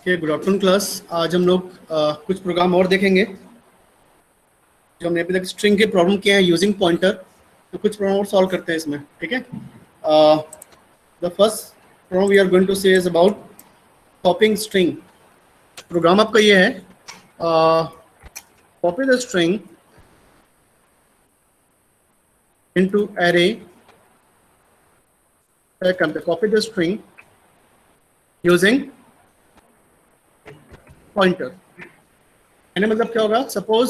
Good afternoon class. आज हम लोग कुछ प्रोग्राम और देखेंगे जो हमने अभी तक स्ट्रिंग के प्रॉब्लम किए हैं यूजिंग पॉइंटर। तो कुछ प्रॉब्लम और सॉल्व करते हैं इसमें, ठीक है। The first problem we are going to say is about copying string. Program आपका ये है, copy the string into array, copy the string using pointer. यानी मतलब क्या होगा, सपोज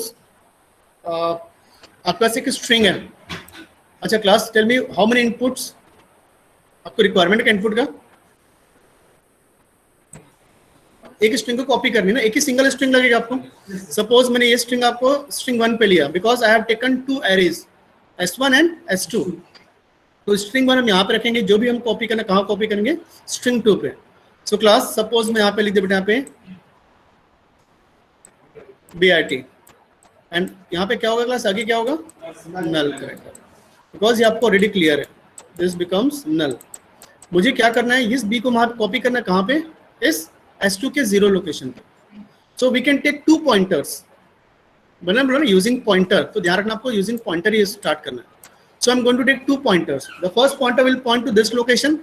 आपके पास एक स्ट्रिंग है। अच्छा class, tell me how many inputs आपको रिक्वायरमेंट का इनपुट का। एक स्ट्रिंग को कॉपी करनी ना, एक ही सिंगल स्ट्रिंग लगेगा आपको। सपोज मैंने ये स्ट्रिंग आपको स्ट्रिंग 1 पे लिया, because I have taken 2 arrays S1 and S2। तो स्ट्रिंग 1 हम यहाँ पे रखेंगे, जो भी हम कॉपी करना कहाँ कॉपी करेंगे, स्ट्रिंग 2 पे। सो क्लास सपोज मैं यहाँ पे लिख दिया बेटा, यहाँ पे BIT, एंड यहाँ पे क्या होगा क्लास, आगे क्या होगा, नल करेक्टर, बिकॉज ये आपको ऑलरेडी क्लियर है, दिस बिकम्स नल। मुझे क्या करना है, इस बी को वहां कॉपी करना, कहाँ पे, इस S2 के 0 लोकेशन पे। So we can take 2 pointers, बना बोला ना यूजिंग पॉइंटर, तो ध्यान रखना आपको यूजिंग पॉइंटर ही स्टार्ट करना है। So I am going to take 2 pointers. The first pointer will point to this location,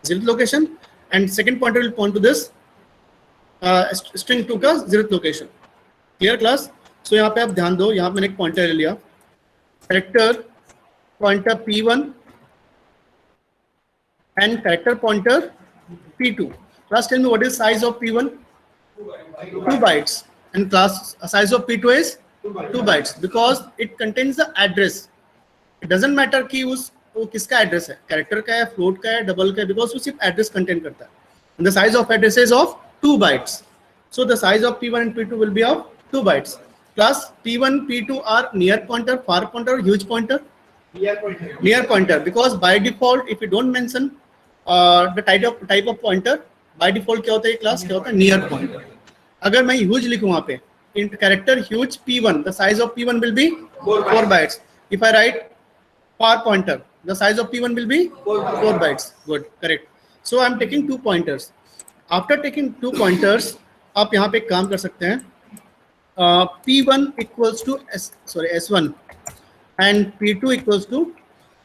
0th location, and second pointer will point to this string 2 का 0th लोकेशन। Clear class? सो यहाँ पे आप ध्यान दो, यहाँ पे मैंने एक पॉइंटर ले लिया, character pointer P1 and character pointer P2. Class, tell me what is size of P1? 2 bytes. And class size of P2 is 2 bytes because it contains the address. It doesn't matter कि वो किसका address है, character का है, float का है, double का है, बिकॉज वो सिर्फ एड्रेस कंटेन करता है। And the size of address is of 2 bytes. So the size of P1 and P2 will be of 2 bytes. Class, P1, P2 are near pointer, far pointer, huge pointer? Near pointer, because by default if you don't mention the type of pointer, by default क्या होता है class, क्या होता है, near pointer। अगर मैं huge लिखूं वहाँ पे, in character huge P1, the size of P1 will be 4 bytes. If I write far pointer, the size of P1 will be 4 bytes. Good, correct. So I am taking 2 pointers. After taking 2 pointers, आप यहाँ पे एक काम कर सकते हैं, P1 equals to S1 and P2 equals to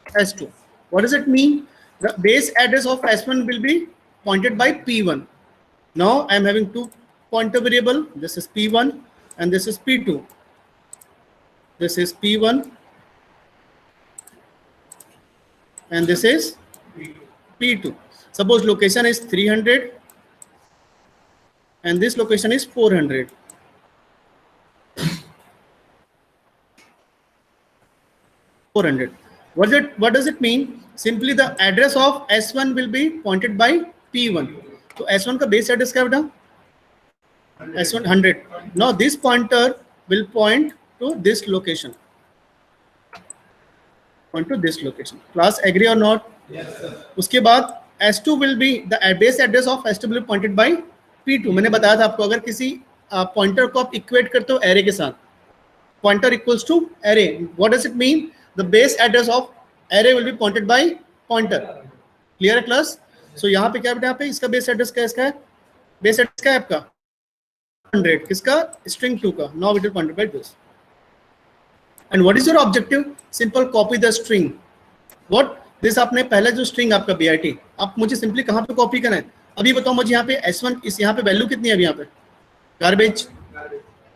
S2. What does it mean? The base address of S1 will be pointed by P1. Now I am having 2 pointer variable. This is P1 and this is P2. This is P1 and this is P2. Suppose location is 300 and this location is 400. What does it mean? Simply the address of S1 will be pointed by P1. So S1 का base address क्या बेटा? S1 100. Now this pointer will point to this location. Point to this location. Class, agree or not? Yes sir. उसके बाद S2 will be the base address of S2 will be pointed by P2. मैंने बताया था आपको, अगर किसी pointer को आप इक्वेट करते हो एरे के साथ, pointer equals to array. What does it mean? The base address of array will be pointed by pointer. Clear class? So यहाँ पे क्या बेटा, यहाँ पे इसका base address क्या है, इसका base address क्या है आपका 100, किसका, string 2 का। Now it will pointed by this. And what is your objective? Simple copy the string. What? This आपने पहला जो string आपका BIT, आप मुझे simply कहाँ पे copy करना है? अभी बताओ मुझे, यहाँ पे S1 इस यहाँ पे वैल्यू कितनी है अभी, यहाँ पे गार्बेज,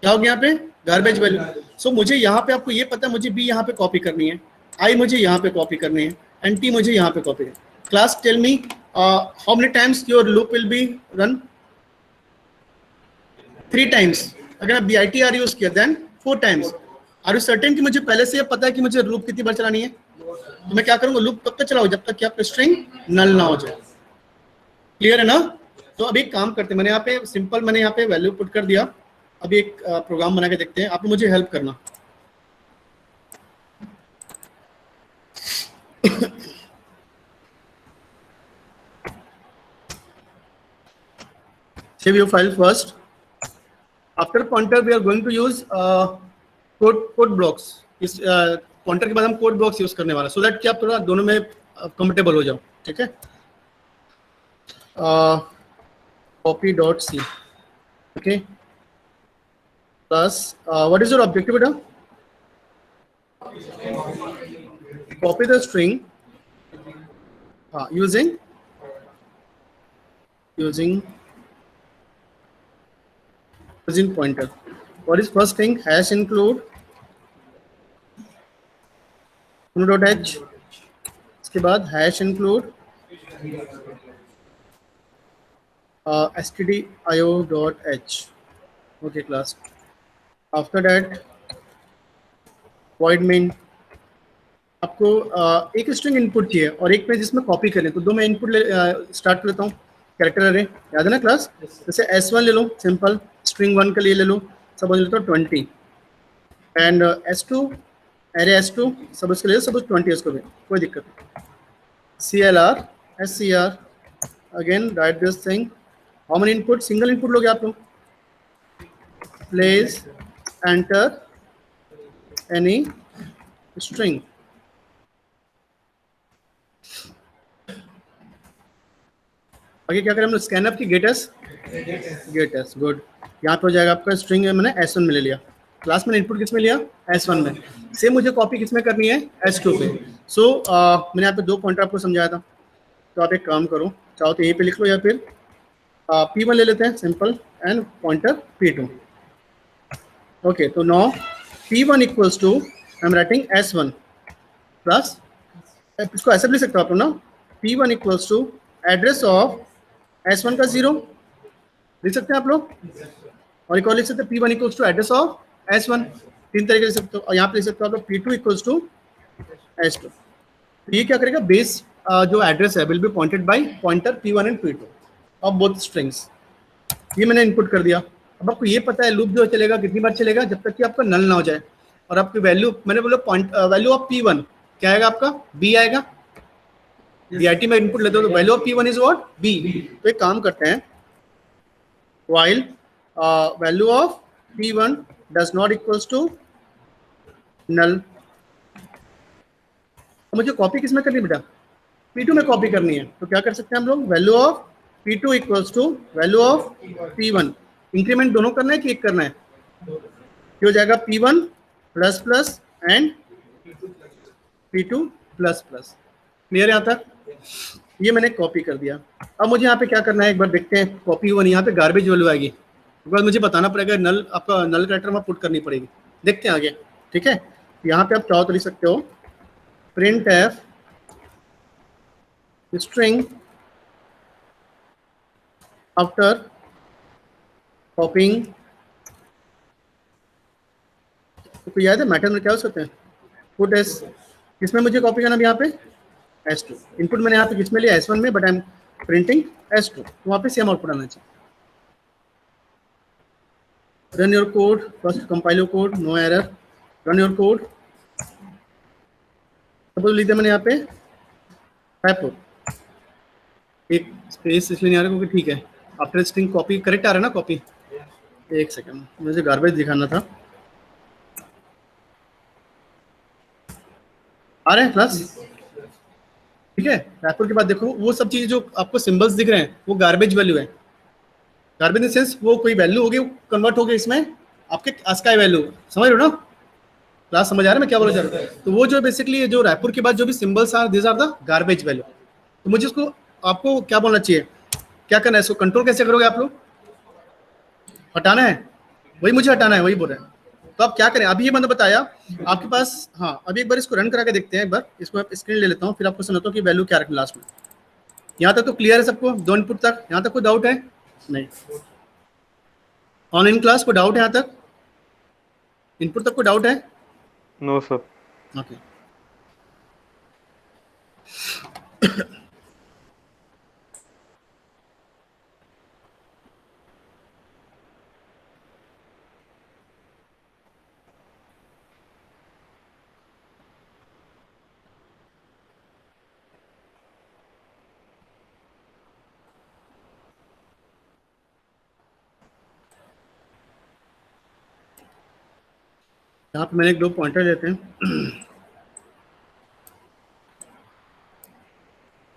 क्या हो गया यहाँ पे, गार्बेज वैल्यू। सो मुझे यहाँ पे आपको ये पता है, मुझे बी यहाँ पे कॉपी करनी है, आई मुझे यहाँ पे कॉपी करनी है, एंड टी मुझे यहाँ पे कॉपी करनी है। Class, tell me how many times your loop will be run? 3 times. अगर आप BITR यूज किया then 4 times. Are you certain कि मुझे पहले से ये पता है कि मुझे लूप कितनी बार चलानी है? तो मैं क्या करूँगा, लूप तब तक चलाऊँ जब तक कि आपका स्ट्रिंग नल ना हो जाए। क्लियर है ना? तो अभी एक काम करते हैं, मैंने यहाँ पे सिंपल, मैंने यहाँ पे वैल्यू पुट कर दिया। अभी एक प्रोग्राम बना के देखते हैं, आप मुझे हेल्प करना। Save your file first. After pointer we are going to use code blocks. इस pointer के बाद हम code blocks यूज करने वाला, so that कि आप थोड़ा दोनों में कंफर्टेबल हो जाओ, ठीक है। copy.c okay, plus what is your objective beta? Copy the string using pointer. What is first thing? Hash include uno.h, इसके बाद hash include stdio.h. okay class. After that void main, आपको एक स्ट्रिंग इनपुट चाहिए और एक पे जिसमें copy करें, तो दो मैं इनपुट स्टार्ट कर लेता हूँ. कैरेक्टर अरे याद है ना क्लास? जैसे S1 ले लो, सिंपल स्ट्रिंग 1 के लिए ले लो, सपोज लेता हूँ 20, and S2 array S2 suppose के लिए सपोज 20 इसको भी, कोई दिक्कत नहीं. CLR SCR again right this thing. How many input? Single input लोगे आप लोग. Place enter any string. आगे क्या करें हम लोग? स्कैनअप की गेटस, गुड. यहाँ पे हो जाएगा आपका स्ट्रिंग है, मैंने S1 में ले लिया. क्लास में इनपुट किस में लिया? S1 में. सेम मुझे कॉपी किस में करनी है? S2 पे. सो मैंने यहाँ पे दो पॉइंटर आपको समझाया था, तो आप एक काम करो, चाहो तो यहीं पे लिख लो या फिर P1 ले लेते हैं simple and pointer P2. Okay, तो now P1 equals to I am writing S1 plus, इसको ऐसे भी लिख सकते हो आप लोग ना, P1 equals to address of S1 का 0 लिख सकते हैं आप लोग, और एक और लिख सकते हैं P1 equals to address of S1. तीन तरीके लिख सकते हो. और यहाँ पे लिख सकते हो आप लोग P2 इक्वल्स टू S2. तो ये क्या करेगा? बेस जो एड्रेस है will be pointed bye pointer P1 and P2 of both strings. ये मैंने इनपुट कर दिया. अब आपको ये पता है लूप जो चलेगा कितनी बार चलेगा? जब तक कि आपका नल ना हो जाए. और आपकी वैल्यू, मैंने बोला पॉइंट वैल्यू ऑफ P1 क्या आएगा आपका? B आएगा. DIT में इनपुट लेते हो तो value of P1 is what? B. तो एक काम करते हैं, while value of P1 does not equals to null. तो मुझे कॉपी किस में करनी है बेटा? P2 में कॉपी करनी है. तो क्या कर सकते हैं हम लोग? Value of P2 equals to value of P1. Increment दोनों करना है कि एक करना है? ये हो जाएगा P1 plus plus and P2 plus plus. Clear यहाँ तक? ये मैंने कॉपी कर दिया. अब मुझे यहाँ पे क्या करना है, एक बार देखते हैं. कॉपी हुआ नहीं, यहाँ पे गार्बेज वैल्यू आएगी. एक बार मुझे बताना पड़ेगा, नल आपका नल कैरेक्टर में पुट करनी पड़ेगी. देखते हैं आगे. ठीक है, यहाँ पे आप चाहो तो लिख सकते हो प्रिंट एफ स्ट्रिंग आफ्टर कॉपिंग. तो याद है मैटर में क्या हो सकते हैं? Put S. किसमें मुझे कॉपी करना है यहाँ पे? S2. इनपुट मैंने यहाँ पे किसमें लिया? S1 में, but I am printing S2. तो वहाँ पे सेम आउटपुट आना चाहिए. Run your code, first compile your code, no error. Run your code. Suppose लिख दिया मैंने यहाँ पे रायपुर, एक स्पेस इसलिए नहीं आ रहा क्योंकि ठीक है आफ्टर स्ट्रिंग कॉपी करेक्ट आ रहा है ना कॉपी. एक सेकंड, मुझे गार्बेज दिखाना था. आ रहे हैं प्लस? ठीक है. रायपुर के बाद देखो वो सब चीजें जो आपको सिंबल्स दिख रहे हैं वो गार्बेज वैल्यू है. गार्बेज इन सेंस वो कोई वैल्यू होगी, कन्वर्ट हो गई इसमें आपके ASCII वैल्यू. समझ रहे हो ना क्लास? समझ आ रहा है मैं क्या बोला जा रहा है? तो वो जो बेसिकली जो रायपुर के बाद जो भी symbols are, this are the garbage value. तो मुझे इसको आपको क्या बोलना चाहिए, क्या करना है? इसको कंट्रोल कैसे करोगे आप लोग? हटाना है, वही मुझे हटाना है, वही बोल रहे हैं. तो आप क्या करें? अभी ये मैंने बताया आपके पास. हाँ, अभी एक बार इसको रन करा के देखते हैं. एक बार इसको स्क्रीन ले लेता हूँ, फिर आपको सुनाता हूँ कि वैल्यू क्या रखना लास्ट में. यहाँ तक तो क्लियर है सबको? दो इनपुट तक यहाँ तक कोई डाउट है? नहीं. ऑन इन क्लास को डाउट है यहाँ तक? इनपुट तक को डाउट है? No sir. ओके. यहाँ पे मैंने एक दो पॉइंटर लेते हैं.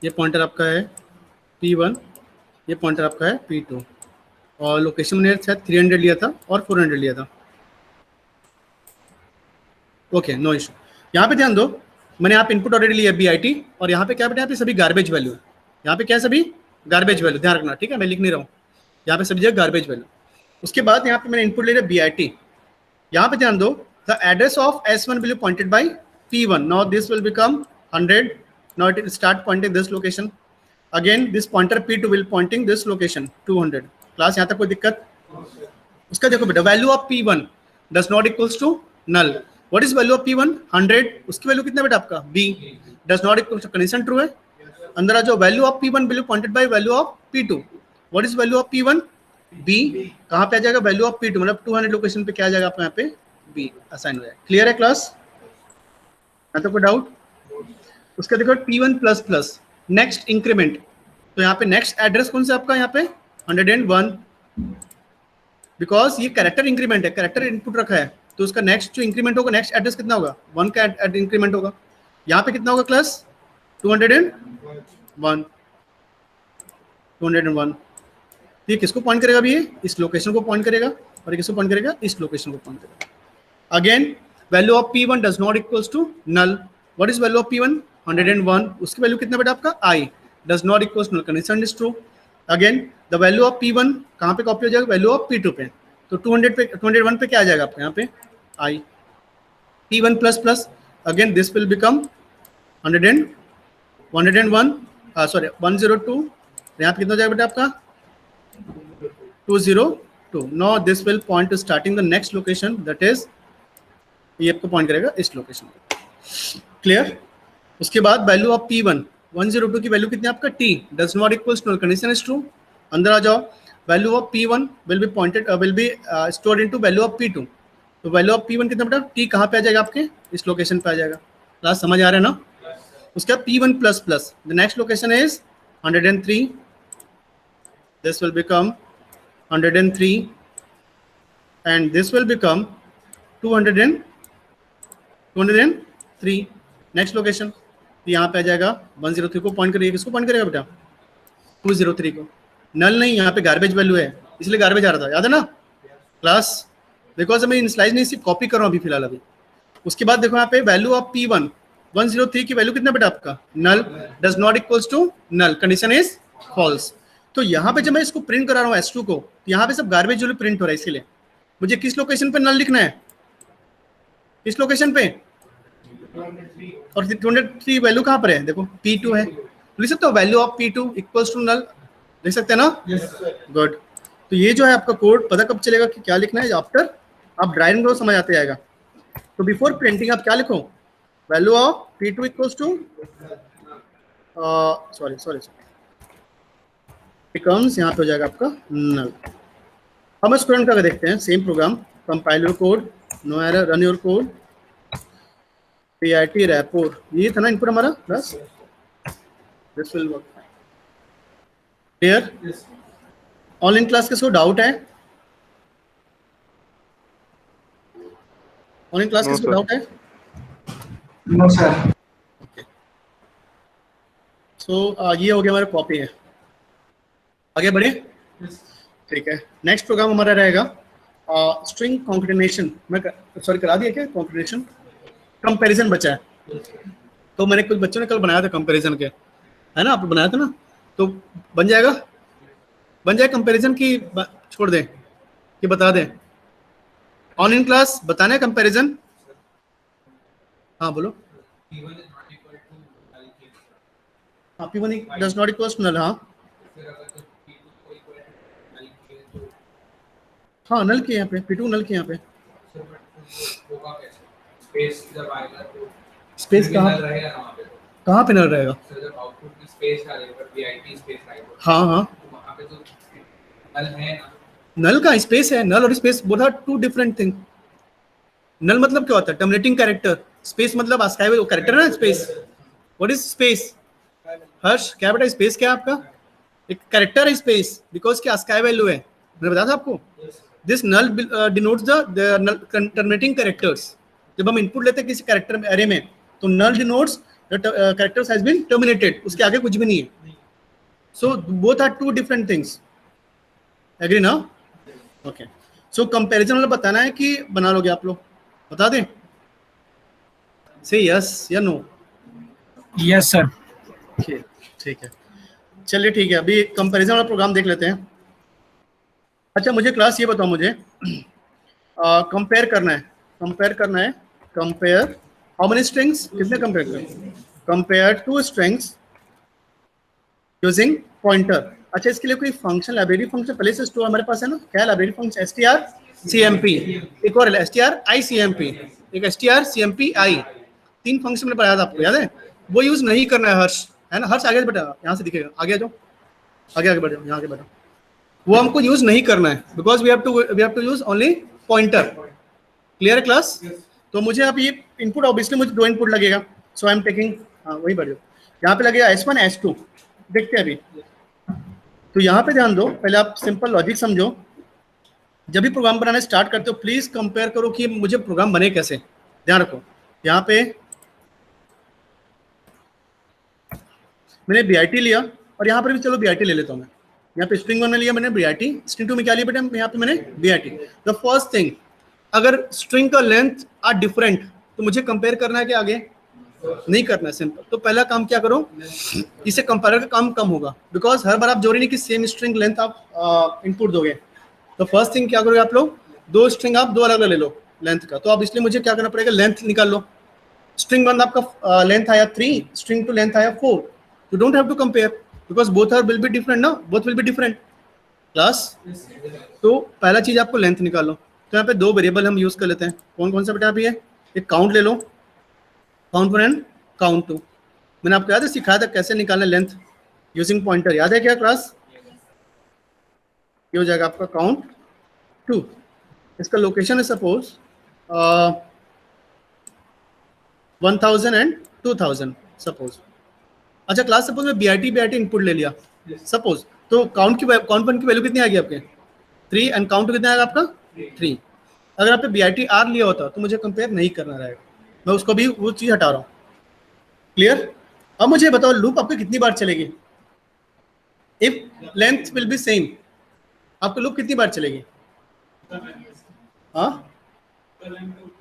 ये पॉइंटर आपका है P1, ये पॉइंटर आपका है P2, और लोकेशन मैंने शायद 300 लिया था और 400 लिया था। Okay, no issue. यहाँ पे ध्यान दो, मैंने यहाँ पे इनपुट ऑलरेडी लिया BIT, और यहाँ पे क्या बेटा, यहाँ पे सभी गार्बेज वैल्यू है। यहाँ पे क्या है, सभी गार्बेज वैल्यू, ध्यान रखना, ठीक है, मैं लिख नहीं रहा हूँ, यहाँ पे सभी जगह गार्बेज वैल्यू। उसके बाद यहाँ पे मैंने इनपुट ले लिया BIT। यहाँ पे ध्यान दो, the address of S1 will be pointed by P1. Now this will become 100. Now it will start pointing this location. Again this pointer P2 will pointing this location 200. Class यहाँ तक कोई दिक्कत? उसका देखो बेटा, value of P1 does not equals to null. What is value of P1? 100. उसकी value कितना बेटा आपका? B. Does not equals to, condition true है। अंदर आ जाओ, value of P1 will be pointed by value of P2. What is value of P1? B. कहाँ पे आ जाएगा? वैल्यू ऑफ P2, मतलब 200 लोकेशन पे क्या आ जाएगा आपका, यहाँ पे B असाइन हो जाएगा। क्लियर है क्लास? तो कोई डाउट? उसका देखो P1 plus plus next increment, तो यहाँ पे नेक्स्ट एड्रेस कौन सा आपका, यहाँ पे 101, बिकॉज ये कैरेक्टर इंक्रीमेंट है, कैरेक्टर इनपुट रखा है, तो उसका नेक्स्ट जो इंक्रीमेंट होगा, नेक्स्ट एड्रेस कितना होगा? 1 का इंक्रीमेंट होगा। यहाँ पे कितना होगा क्लास? 201, 201। ये किसको पॉइंट करेगा अभी? ये इस लोकेशन को पॉइंट करेगा, और किसको पॉइंट करेगा? इस लोकेशन को पॉइंट करेगा। Again value of P1 does not equals to null. What is value of P1? 101। उसकी वैल्यू कितना बेटा आपका? I does not equals to null, condition is true. Again the value of P1 कहाँ पे copy हो जाएगा? Value of P2 पे, तो 200 पे 201 पे क्या आ जाएगा आपका? यहाँ पे I। P1 plus plus, again this will become 101, sorry 102, यहाँ पे कितना हो जाएगा बेटा आपका? 202. Now this will point to starting the next location, that is ये आपको पॉइंट करेगा इस लोकेशन पे। क्लियर? उसके बाद वैल्यू ऑफ P1 102 की वैल्यू कितनी आपका? T does not equals to, condition is true. अंदर आ जाओ, value of P1 will be pointed will be stored into value of P2, तो वैल्यू ऑफ P1 कितना बेटा? T कहाँ पे आ जाएगा आपके? इस लोकेशन पे आ जाएगा। क्लास समझ आ रहा है ना? उसके बाद P1 plus plus, the next location is 103, this will become 103 and this will become 203। Next location यहाँ पे आ जाएगा 103 को पॉइंट करिए, किसको पॉइंट करेगा बेटा? 203 को। नल नहीं, यहाँ पे गार्बेज वैल्यू है, इसलिए गार्बेज आ रहा था, याद है ना क्लास? बिकॉज मैं इनिशियलाइज नहीं, सिर्फ कॉपी कर रहा हूँ अभी फिलहाल अभी। उसके बाद देखो यहाँ पे वैल्यू ऑफ P1 103 की वैल्यू कितना बेटा आपका? Null does not equals to null, condition is false. तो यहाँ पे जब मैं इसको प्रिंट करा रहा हूँ S2 को, तो यहाँ पे सब गार्बेज वैल्यू प्रिंट हो रहा है, इसीलिए मुझे किस लोकेशन पे नल लिखना है? इस लोकेशन पे। और 203 वैल्यू कहाँ पर है? देखो P2 है, लिख सकते हो value of P2 equals to null, लिख सकते हैं ना? गुड। तो ये जो है आपका कोड, पता कब चलेगा कि क्या लिखना है? आफ्टर आप ड्राइविंग करो, समझ आते जाएगा। तो बिफोर प्रिंटिंग आप क्या लिखो? Value of P2 equals to sorry becomes, यहाँ पे हो जाएगा आपका नल। हम स्टूडेंट का देखते हैं, same program, compile your code, no error, run your code, PIT रैपोर, ये था ना इनपुट हमारा बस। This will work. Clear? Online class किसको डाउट है? ऑनलाइन क्लास किसको डाउट है? No sir. सो ये हो गया हमारा कॉपी है। आगे बढ़े? ठीक है। नेक्स्ट प्रोग्राम हमारा रहेगा स्ट्रिंग कॉन्केटेनेशन। मैं सॉरी करा दिया क्या? कॉन्केटेनेशन, कंपैरिजन बचा है। तो मैंने कुछ बच्चों ने कल बनाया था कंपैरिजन के, है ना? आप बनाया था ना? तो बन जाएगा, बन जाए कंपैरिजन की, छोड़ दें कि बता दें? ऑनलाइन क्लास बताना है कंपैरिजन। हाँ बोलो। P1 does not equals to null। हाँ नल के यहाँ पे P2 नल के यहाँ पे स्पेस कहाँ पे नल रहेगा? हाँ नल का स्पेस है, नल और space both are two different thing. Null मतलब क्या होता है? Terminating character. स्पेस मतलब आस्काइवल कैरेक्टर है ना, space. What is space? Harsh क्या बेटा स्पेस क्या है आपका? एक कैरेक्टर है स्पेस, बिकॉज क्या आस्काई वैल्यू है, मैंने बताया था आपको। This null denotes the terminating characters. जब हम इनपुट लेते हैं किसी कैरेक्टर एरे में, तो null denotes the characters has been terminated, उसके आगे कुछ भी नहीं है। So both are two different things. Agree ना? ओके, सो कंपैरिजन वाला बताना है कि बना लोगे आप लोग? बता दें, से यस या नो? Yes sir. ठीक है, चलिए ठीक है, अभी कंपैरिजन वाला प्रोग्राम देख लेते हैं। अच्छा मुझे क्लास ये बताओ, मुझे कंपेयर करना है, कंपेयर हाउ मेनी स्ट्रिंग्स, कितने कंपेयर करें? Compare two strings using pointer. अच्छा इसके लिए कोई फंक्शन, लाइब्रेरी फंक्शन पहले से स्टोर हमारे पास है ना? क्या लाइब्रेरी फंक्शन? strcmp, एक और stricmp, एक strcmpi, 3 फंक्शन मैंने पढ़ाया था आपको, याद है? वो यूज नहीं करना है हर्ष, है ना? हर्ष आगे बेटा, यहाँ से दिखेगा, आगे आ जाओ, आगे बढ़ जाओ, यहाँ आगे बढ़ो। वो हमको यूज नहीं करना है because we have to use only pointer. Clear है क्लास? तो मुझे अब ये इनपुट, ऑब्वियसली मुझे 2 इनपुट लगेगा, सो आई एम टेकिंग, हाँ वही बढ़ जाओ, यहाँ पे लगेगा S1 S2, देखते हैं अभी। तो यहाँ पे ध्यान दो, पहले आप सिंपल लॉजिक समझो। जब भी प्रोग्राम बनाना स्टार्ट करते हो प्लीज कंपेयर करो कि मुझे प्रोग्राम बने कैसे। ध्यान रखो, यहाँ पे मैंने BIT लिया और यहाँ पर भी चलो BIT ले लेता हूँ मैं। यहाँ पे स्ट्रिंग 1 में लिया मैंने BIT, स्ट्रिंग 2 में क्या लिया बेटा? यहाँ पे मैंने BIT। द फर्स्ट थिंग, अगर स्ट्रिंग का लेंथ आर डिफरेंट तो मुझे कंपेयर करना है कि आगे नहीं करना है, सिंपल। तो पहला काम क्या करो, इसे कंपेयर का काम कम होगा बिकॉज हर बार आप जरूरी नहीं कि सेम स्ट्रिंग लेंथ आप इनपुट दोगे। तो फर्स्ट थिंग क्या करोगे आप लोग, 2 स्ट्रिंग आप 2 अलग अलग ले लो लेंथ का। तो अब इसलिए मुझे क्या करना पड़ेगा, लेंथ निकाल लो। स्ट्रिंग 1 आपका लेंथ आया 3, स्ट्रिंग 2 लेंथ आया 4। You don't have to compare because both will be different, ना? Both will be different. Class, तो पहला चीज आपको लेंथ निकालो। तो यहाँ पे 2 वेरिएबल हम यूज कर लेते हैं। कौन कौन सा बेटा? अभी है एक काउंट ले लो, काउंट 1 एंड काउंट 2। मैंने आपको याद है सिखाया था कैसे निकालना लेंथ यूजिंग पॉइंटर, याद है क्या क्लास? ये हो जाएगा आपका काउंट 2। इसका लोकेशन है सपोज 1000 एंड 2000 सपोज। अच्छा क्लास, सपोज मैं BIT इनपुट ले लिया सपोज, तो काउंट 1 की वैल्यू कितनी आ गई आपके? 3 एंड काउंट कितना आएगा आपका? 3। अगर आपने BIT R लिया होता तो मुझे कंपेयर नहीं करना रहेगा, मैं उसको भी वो चीज हटा रहा हूँ। क्लियर? अब मुझे बताओ लूप आपको कितनी बार चलेगी? If length will be same, आपको लूप कितनी बार चलेगी? हाँ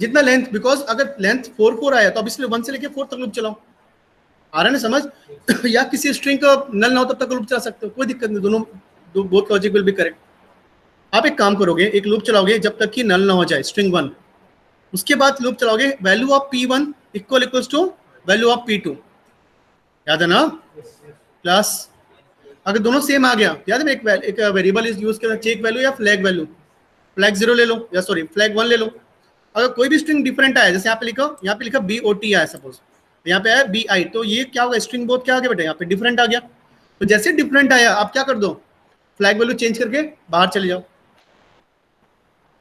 जितना लेंथ, बिकॉज अगर लेंथ 4 आया तो अब इसलिए 1 से लेके 4 तक लूप चलाओ। आ रहा है ना समझ? या किसी स्ट्रिंग का नल ना हो तब तक लूप चला सकते हो, कोई दिक्कत नहीं, दोनों both logic will be correct. आप एक काम करोगे, एक लूप चलाओगे जब तक कि नल ना हो जाए स्ट्रिंग 1, उसके बाद लूप चलाओगे value of P1 equals to value of P2। याद है ना क्लास? अगर दोनों सेम आ गया, याद है मैं एक वेरिएबल यूज किया चेक वैल्यू या फ्लैग वैल्यू, फ्लैग 0 ले लो या सॉरी फ्लैग 1 ले लो। अगर कोई भी स्ट्रिंग डिफरेंट आया, जैसे यहाँ पे लिखा BOT आया सपोज, यहाँ पे आया BI, तो ये क्या होगा, स्ट्रिंग बोथ क्या आ गया बेटा? यहाँ पे डिफरेंट आ गया। तो जैसे डिफरेंट आया आप क्या कर दो, फ्लैग वैल्यू चेंज करके बाहर चले जाओ।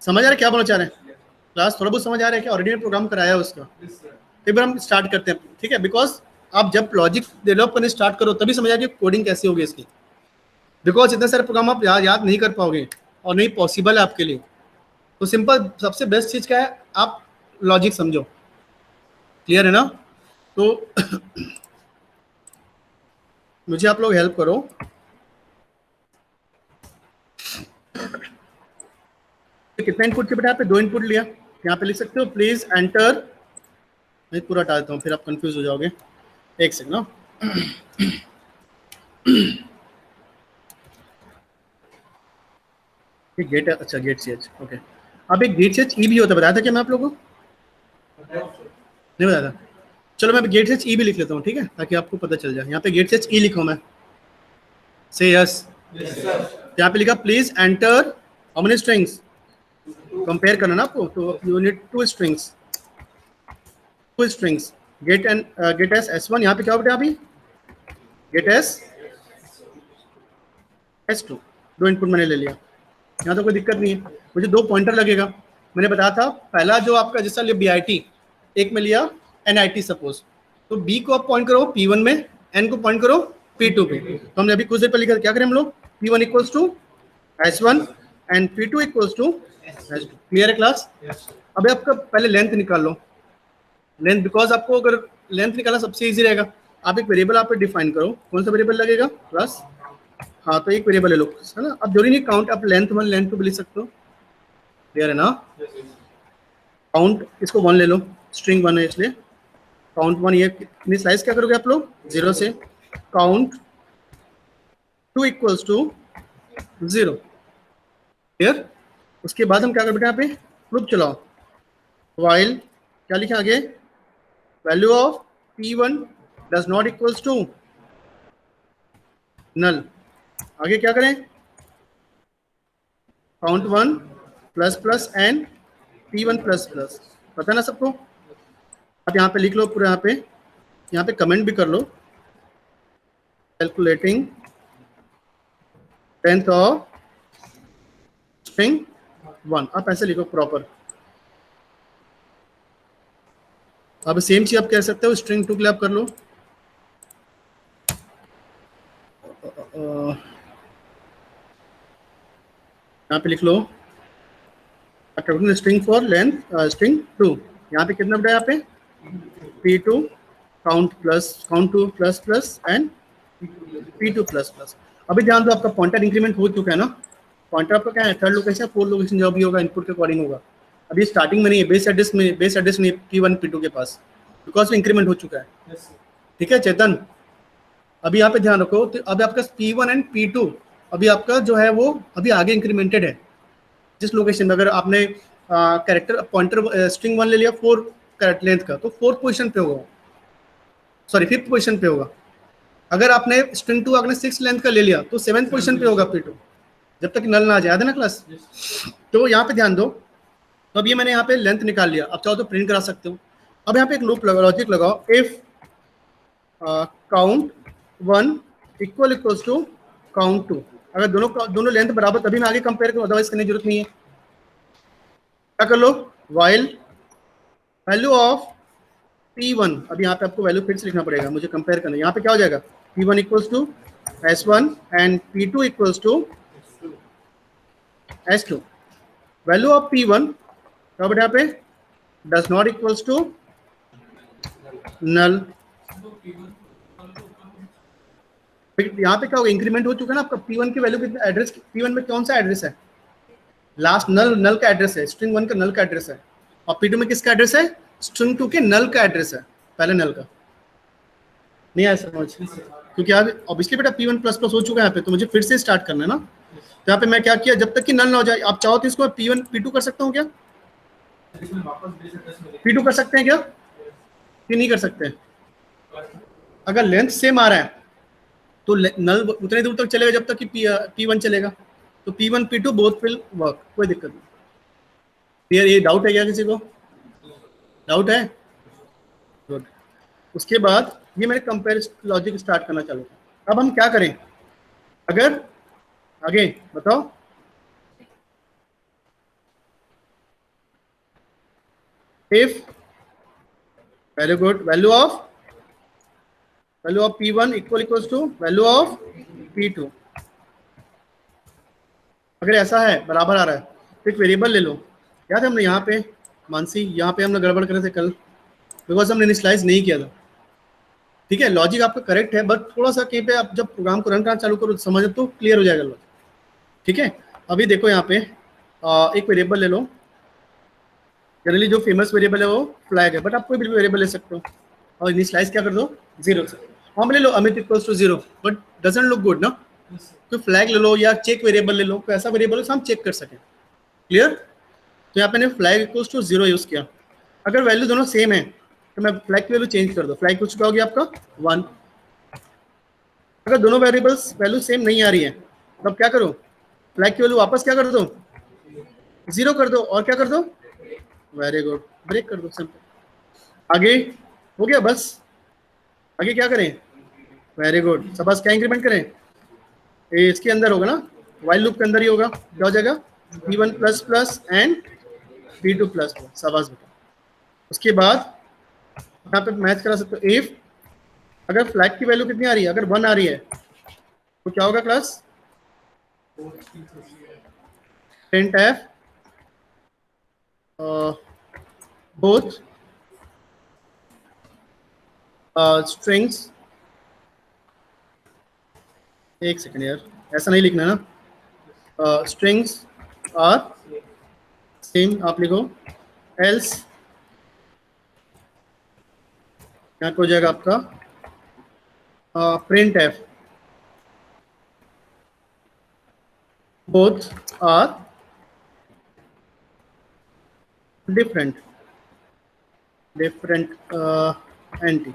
समझ आ रहा है क्या बोलना चाह रहे हैं क्लास? थोड़ा बहुत समझ आ रहा है क्या? ऑलरेडी प्रोग्राम कराया है उसका। एक बार हम स्टार्ट करते हैं, ठीक है? बिकॉज आप जब लॉजिक डेवलप करने स्टार्ट करो तभी समझ आ रही है कोडिंग कैसे होगी इसकी, बिकॉज इतने सारे प्रोग्राम आप याद नहीं कर पाओगे और नहीं पॉसिबल है आपके लिए। तो सिंपल सबसे बेस्ट चीज क्या है, आप लॉजिक समझो। क्लियर है ना? तो मुझे आप लोग हेल्प करो, कितना इनपुट के बेटा? पे 2 इनपुट लिया, यहाँ पे लिख सकते हो प्लीज एंटर, मैं पूरा हटा देता हूँ फिर आप कंफ्यूज हो जाओगे। एक सेकंड ना, गेट, अच्छा गेट CH, ओके। अब एक गेट CH E भी होता है, बताया था क्या मैं आप लोगों को? नहीं बताया था? चलो मैं गेट CH E भी लिख लेता हूँ, ठीक है, ताकि आपको पता चल जाए। यहाँ पे गेट CH E लिखा मैं, से यस। यहाँ पे लिखा please enter how many strings, compare करना ना आपको, तो you need 2 strings, get and gets S1। यहाँ पे क्या बेटा? अभी गेट एस S2, 2 इनपुट मैंने ले लिया, यहाँ तो कोई दिक्कत नहीं है। मुझे 2 पॉइंटर लगेगा, मैंने बताया था पहला जो आपका जैसा लिया BIT, एक में लिया NIT सपोज, तो B को आप पॉइंट करो P1 में, N को पॉइंट करो P2 पे। तो हमने अभी कुछ देर पहले लिखा, क्या करें हम लोग, P1 equals to S1 and P2 equals to S2। Clear है क्लास? अब आपका पहले लेंथ निकाल लो, लेंथ, बिकॉज आपको अगर लेंथ निकालना सबसे इजी रहेगा। आप एक वेरिएबल आप डिफाइन करो, कौन सा वेरिएबल लगेगा क्लास? हाँ तो एक वेरिएबल ले लो, है ना। अब जरूरी नहीं काउंट, आप लेंथ 1 लेंथ 2 भी लिख सकते हो, क्लियर है ना। काउंट इसको 1 ले लो, स्ट्रिंग 1 है इसलिए काउंट 1। ये कितनी स्लाइस क्या करोगे आप लोग 0 से, काउंट 2 इक्वल्स टू 0, क्लियर। उसके बाद हम क्या कर बेटा यहाँ पे लूप चलाओ, वाइल क्या लिखा आगे, value of p1 does not equals to null. आगे क्या करें, count 1 plus plus and p1 plus plus, पता ना सबको। आप यहाँ पे लिख लो पूरा, यहाँ पे कमेंट भी कर लो, कैलकुलेटिंग लेंथ ऑफ स्ट्रिंग 1, आप ऐसे लिखो प्रॉपर। अब सेम चीज आप कह सकते हो स्ट्रिंग 2 के लिए आप कर लो, यहाँ पे लिख लो स्ट्रिंग फॉर लेंथ स्ट्रिंग 2, यहाँ पे कितना बेटा, यहाँ पे p2 count 2 plus plus and p2 plus plus. अभी ध्यान दो, आपका पॉइंटर इंक्रीमेंट हो चुका है ना, पॉइंटर आपका क्या है, थर्ड लोकेशन 4th लोकेशन जो भी होगा इनपुट के अकॉर्डिंग होगा। अभी स्टार्टिंग में नहीं है, बेस एड्रेस नहीं p1 p2 के पास, बिकॉज इंक्रीमेंट हो चुका है। ठीक है चेतन, अभी यहाँ पे ध्यान रखो, तो अभी आपका p1 एंड p2 अभी आपका जो है वो अभी आगे इंक्रीमेंटेड है। जिस लोकेशन में अगर आपने कैरेक्टर पॉइंटर स्ट्रिंग 1 ले लिया 4 कैरेक्टर लेंथ का, तो 4th पोजीशन पे होगा, सॉरी 5th पोजीशन पे होगा। अगर आपने स्ट्रिंग 2 आपने 6 लेंथ का ले लिया तो 7th पोजीशन पे होगा p2, जब तक नल ना आ जाए, याद है ना क्लास। तो यहाँ पे ध्यान दो, तो अब ये मैंने यहाँ पे लेंथ निकाल लिया, अब चाहो तो प्रिंट करा सकते हो। अब यहाँ पे एक लूप लगाओ, लॉजिक लगाओ, if count 1 equals to count 2, अगर दोनों लेंथ बराबर तभी मैं आगे कंपेयर करूँ, अदरवाइज करने की जरूरत नहीं है। क्या कर लो, वाइल वैल्यू ऑफ p1, अब यहाँ पे आपको वैल्यू फिर से लिखना पड़ेगा, मुझे कंपेयर करना है। यहाँ पे क्या हो जाएगा, p1 equals to s1 and p2 equals to s2। Value of p1 क्या बेटा यहाँ पे, does not equals to null. यहाँ पे क्या होगा, इंक्रीमेंट हो चुका है ना आपका, p1 की वैल्यू कितना, एड्रेस p1 में कौन सा एड्रेस है, लास्ट नल का एड्रेस है, स्ट्रिंग 1 का नल का एड्रेस है, और p2 में किसका एड्रेस है, स्ट्रिंग 2 के नल का एड्रेस है, पहले नल का। नहीं आया समझ, क्योंकि अब ऑब्वियसली बेटा p1 प्लस प्लस हो चुका है यहाँ पे, तो मुझे फिर से स्टार्ट करना है ना। तो यहाँ पे मैं क्या किया, जब तक कि नल ना हो जाए, आप चाहो तो इसको p1 p2 कर सकता हूँ क्या, p2 कर सकते हैं क्या, कि नहीं कर सकते। अगर लेंथ सेम आ रहा है तो नल उतने दूर तक चलेगा जब तक कि p1 चलेगा, तो p1 p2 both will work, कोई दिक्कत नहीं। क्लियर, ये डाउट है क्या किसी को, डाउट है, गुड। उसके बाद ये मैंने कंपेयर लॉजिक स्टार्ट करना चालू किया। अब हम क्या करें, अगर आगे बताओ, if very good, value of p1 equals to value of p2, अगर ऐसा है बराबर आ रहा है तो एक वेरिएबल ले लो। याद है हमने यहाँ पे मानसी, यहाँ पे हमने गड़बड़ करे थे कल, बिकॉज हमने इनिशियलाइज नहीं किया था। ठीक है, लॉजिक आपका करेक्ट है, बट थोड़ा सा कहीं पे आप जब प्रोग्राम को रन करना चालू करो समझ तो क्लियर हो जाएगा लॉजिक। ठीक है, अभी देखो यहाँ पे एक वेरिएबल ले लो, जनरली जो फेमस वेरिएबल है वो फ्लैग है, बट आप कोई भी वेरिएबल ले सकते हो, और इनिशियलाइज क्या कर दो 0 से। हम ले लो Amit equals to 0, but doesn't look good ना, तो फ्लैग ले लो या चेक वेरिएबल ले लो, कोई ऐसा वेरिएबल हम चेक कर सकें। क्लियर, तो यहाँ पे फ्लैग इक्वल्स टू 0 यूज किया। अगर वैल्यू दोनों सेम है तो मैं फ्लैग की वैल्यू चेंज कर दो, फ्लैग कुछ क्या होगी आपका 1। अगर दोनों वेरिएबल्स वैल्यू सेम नहीं आ रही है तब क्या करो, फ्लैग की वैल्यू वापस क्या कर दो 0 कर दो, और क्या कर दो, वेरी गुड, ब्रेक कर दो, सिंपल। आगे हो गया, बस आगे क्या करें, वेरी गुड, सब बस क्या इंक्रीमेंट करें, इसके अंदर होगा ना, वाइल लूप के अंदर ही होगा, क्या हो जाएगा p1 plus plus and p2 plus plus, शाबाश बेटा। उसके बाद यहाँ पे मैच करा सकते हो, इफ अगर फ्लैग की वैल्यू कितनी आ रही है, अगर 1 आ रही है तो क्या होगा क्लास, printf both strings, एक सेकेंड यार, ऐसा नहीं लिखना ना, स्ट्रिंग्स आर सेम आप लिखो, एल्स यहाँ पे हो जाएगा आपका print f both are different एंटी।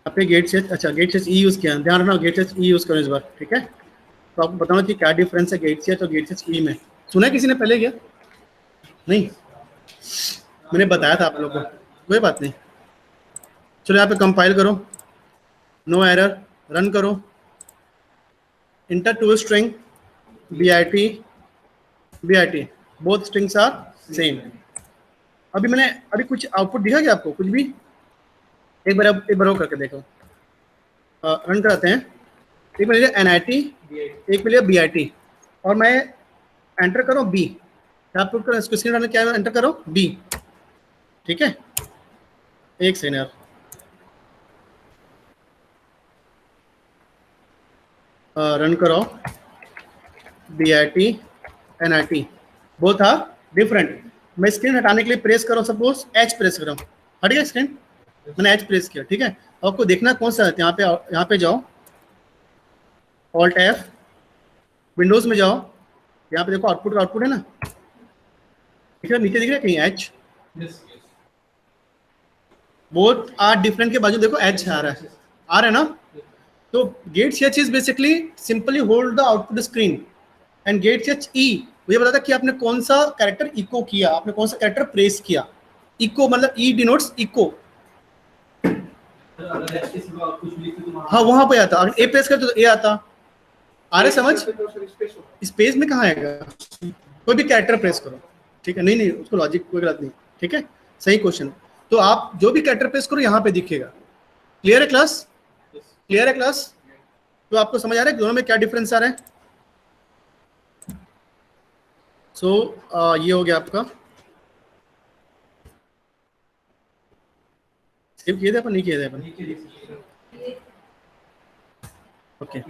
यहाँ पे गेट सेच, अच्छा गेट सेच ई यूज किया, ध्यान रखना गेट सेच ई यूज करो इस बार, ठीक है। तो आपको बताना कि क्या डिफरेंस है गेट सेच और गेट सेच ई में। सुना है किसी ने पहले क्या? नहीं, मैंने बताया था आप लोगों को, कोई बात नहीं। चलो यहाँ पे कंपाइल करो, नो एरर, रन करो, enter two string bit both strings are same. अभी मैंने अभी कुछ आउटपुट दिखा क्या आपको कुछ भी? एक बार वो करके देखो, रन कराते हैं। एक मिल गया NIT, एक मिल गया BIT, और मैं एंटर करो B, आप पुट करो इसको स्क्रीन क्या एंटर करो B, ठीक है। एक सेकंड यार, रन करो BIT NIT both are different. मैं स्क्रीन हटाने के लिए प्रेस करो, सपोज H प्रेस करो, हट गया स्क्रीन, मैंने H प्रेस किया, ठीक है। आपको देखना कौन सा है, यहाँ पे जाओ, Alt F, विंडोज में जाओ, यहाँ पे देखो आउटपुट है ना, दिख रहा नीचे, दिख रहा है कहीं H, बोथ आर डिफरेंट के बाजू देखो H आ रहा है ना। तो get CH is basically simply hold the output screen, and get CH E मुझे बताता कि आपने कौन सा कैरेक्टर इको किया, आपने कौन सा कैरेक्टर प्रेस किया। इको मतलब E डिनोट्स इको, हाँ वहां पे आता, अगर A प्रेस करते तो A आता। आ रहे समझ? स्पेस में कहाँ आएगा, कोई भी कैरेक्टर प्रेस करो, ठीक है। नहीं उसको लॉजिक कोई गलत नहीं, ठीक है, सही क्वेश्चन। तो आप जो भी कैरेक्टर प्रेस करो यहाँ पे दिखेगा। क्लियर है क्लास? क्लियर है क्लास? तो आपको समझ आ रहा है दोनों में क्या डिफरेंस आ रहा है? सो ये हो गया आपका, सेव किए थे अपन, नहीं किए थे अपन, ओके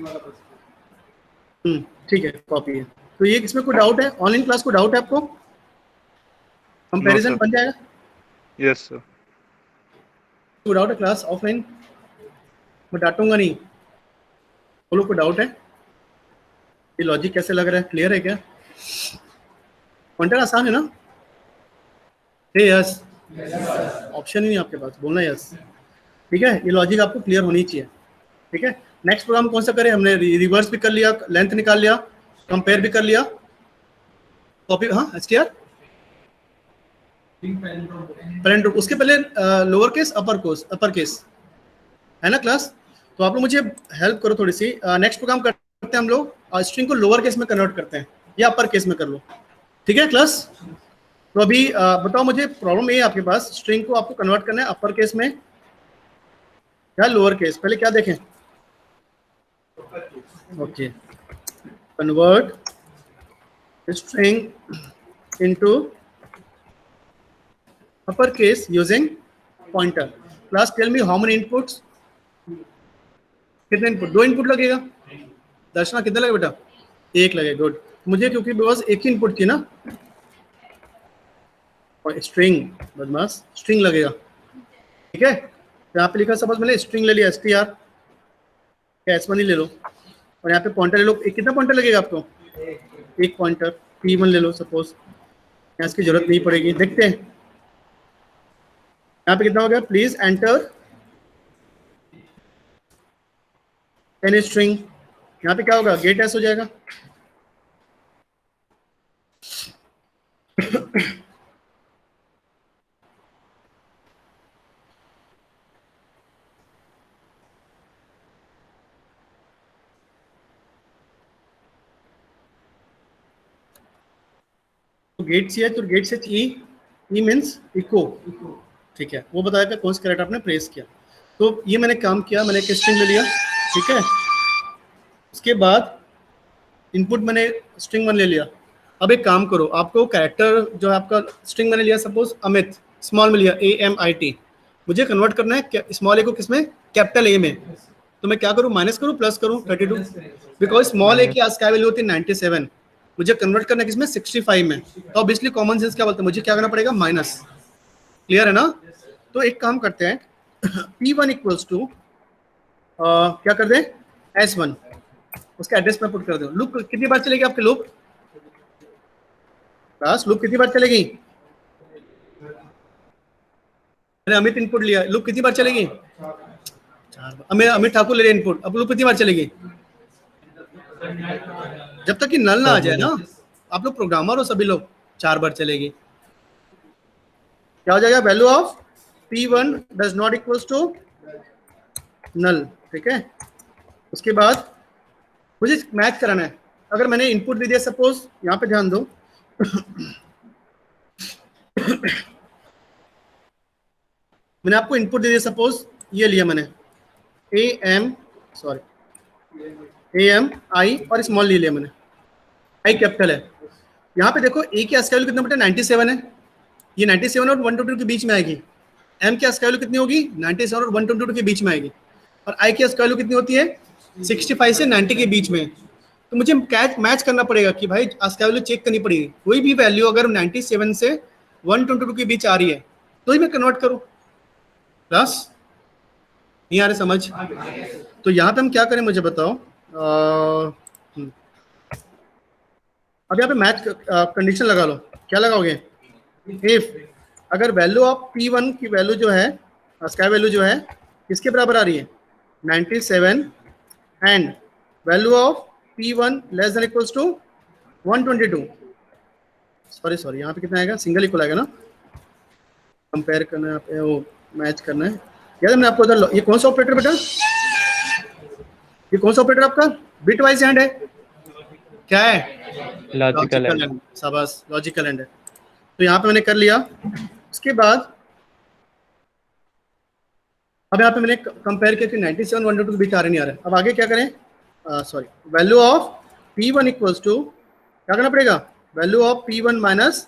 ठीक है, कॉपी है। तो ये इसमें कोई डाउट है? ऑनलाइन क्लास को डाउट है आपको? कंपैरिजन बन जाएगा? Yes sir. कोई डाउट है क्लास ऑफलाइन? मैं डांटूंगा नहीं, वो लोग को डाउट है। ये लॉजिक कैसे लग रहा है, क्लियर है क्या? पॉइंटर आसान है ना? यस, ऑप्शन ही नहीं आपके पास, बोलना यस, ठीक है। ये लॉजिक आपको क्लियर होनी चाहिए, ठीक है। नेक्स्ट प्रोग्राम कौन सा करें? हमने रिवर्स भी कर लिया, लेंथ निकाल लिया, कंपेयर भी कर लिया, कॉपी, हाँ STR पैरेंट, उसके पहले लोअर केस अपर केस है ना क्लास। तो आप लोग मुझे हेल्प करो थोड़ी सी। नेक्स्ट प्रोग्राम करते हैं हम लोग, स्ट्रिंग को लोअर केस में कन्वर्ट करते हैं, या अपर केस में कर लो, ठीक है क्लास। तो अभी बताओ मुझे, प्रॉब्लम ये है आपके पास, स्ट्रिंग को आपको कन्वर्ट करना है अपर केस में या लोअर केस, पहले क्या देखें? Okay, convert string into upper case using pointer. Class tell me how many inputs, कितने इनपुट? 2 इनपुट लगेगा। दर्शना कितने लगे बेटा? 1 लगे, गुड। मुझे क्योंकि बस एक ही इनपुट थी ना, और स्ट्रिंग, बदमाश स्ट्रिंग लगेगा, ठीक है। तो यहाँ पे लिखा, सपोज मैंने स्ट्रिंग ले लिया STR, S1 ही ले लो, और यहाँ पे पॉइंटर ले लो। एक कितना पॉइंटर लगेगा आपको? 1 पॉइंटर, P1 ले लो सपोज, यहाँ इसकी जरूरत नहीं पड़ेगी। देखते हैं यहाँ पे कितना हो गया, प्लीज एंटर एन स्ट्रिंग। यहाँ पे क्या होगा, गेट एस हो जाएगा। तो गेट सी एच और गेट से ई मीन्स इको, ठीक है। वो बताया कौन सा कैरेक्टर आपने प्रेस किया। तो ये मैंने काम किया, मैंने एक स्ट्रिंग ले लिया, ठीक है। उसके बाद इनपुट मैंने स्ट्रिंग 1 ले लिया। अब एक काम करो, आपको कैरेक्टर जो है आपका स्ट्रिंग मैंने लिया, सपोज अमित, स्मॉल में लिया AMIT, मुझे कन्वर्ट करना है स्मॉल ए को किसमें, कैपिटल ए में। तो मैं क्या करूं, माइनस करूं प्लस करूं 32, बिकॉज स्मॉल ए की आस्काई वैल्यू होती है 97, मुझे कन्वर्ट करना है किसमें 65 में, तो ऑब्वियसली कॉमन सेंस क्या बोलते हैं, मुझे क्या करना पड़ेगा माइनस, क्लियर है ना। तो एक काम करते हैं P1 इक्वल्स टू क्या कर दें S1, उसका एड्रेस में पुट कर दो। लूप कितनी बार चलेगी आपकी लूप क्लास, लूप कितनी बार चलेगी, मैंने अमित इनपुट लिया, लूप कितनी बार चलेगी 4 बार, अमित ठाकुर ले रहे इनपुट, अब लूप कितनी बार चलेगी, जब तक कि नल ना आ जाए ना, आप लोग प्रोग्रामर हो सभी लोग, 4 बार चलेगी। क्या हो जाएगा, value of P1 does not equals to null, ठीक है। उसके बाद मुझे मैच कराना है, अगर मैंने इनपुट दे दिया सपोज, यहाँ पे ध्यान दो मैंने आपको इनपुट दे दिया सपोज, ये लिया मैंने AM I और स्मॉल लिया मैंने, आई कैपिटल है। यहाँ पे देखो ए की आस्काई वैल्यू कितना बेटा 97 है, ये 97 और 122 के बीच में आएगी। एम की आस्काई वैल्यू कितनी होगी 97 और 122 के बीच में आएगी, और आई की आस्काई वैल्यू कितनी होती है 65 से 90 के बीच में। तो मुझे मैच करना पड़ेगा कि भाई आस्काई वैल्यू चेक करनी पड़ेगी, कोई भी वैल्यू अगर 97 से 122 के बीच आ रही है तो ही मैं कन्वर्ट करूँ, प्लस नहीं आ रही समझ। तो यहाँ पे हम क्या करें मुझे बताओ, अब यहाँ पे मैच कंडीशन लगा लो, क्या लगाओगे, इफ अगर वैल्यू ऑफ P1 की वैल्यू जो है आस्काई वैल्यू जो है किसके बराबर आ रही है 97 and value of P1 less than equals to 122, sorry यहाँ पे कितना आएगा, सिंगल इक्वल आएगा ना, कंपेयर करना है यहाँ पे, वो मैच करना है। याद है मैंने आपको उधर, ये कौन सा ऑपरेटर बेटा, ये कौन सा ऑपरेटर आपका बिट वाइज एंड है, क्या है लॉजिकल एंड, शाबाश लॉजिकल एंड है। तो यहाँ पे मैंने कर लिया, उसके बाद अब यहाँ पे मैंने कंपेयर किया कि 97 122 के बीच आ रहे नहीं आ रहे। अब आगे क्या करें, sorry value of P1 equals to क्या करना पड़ेगा, वैल्यू ऑफ P1 माइनस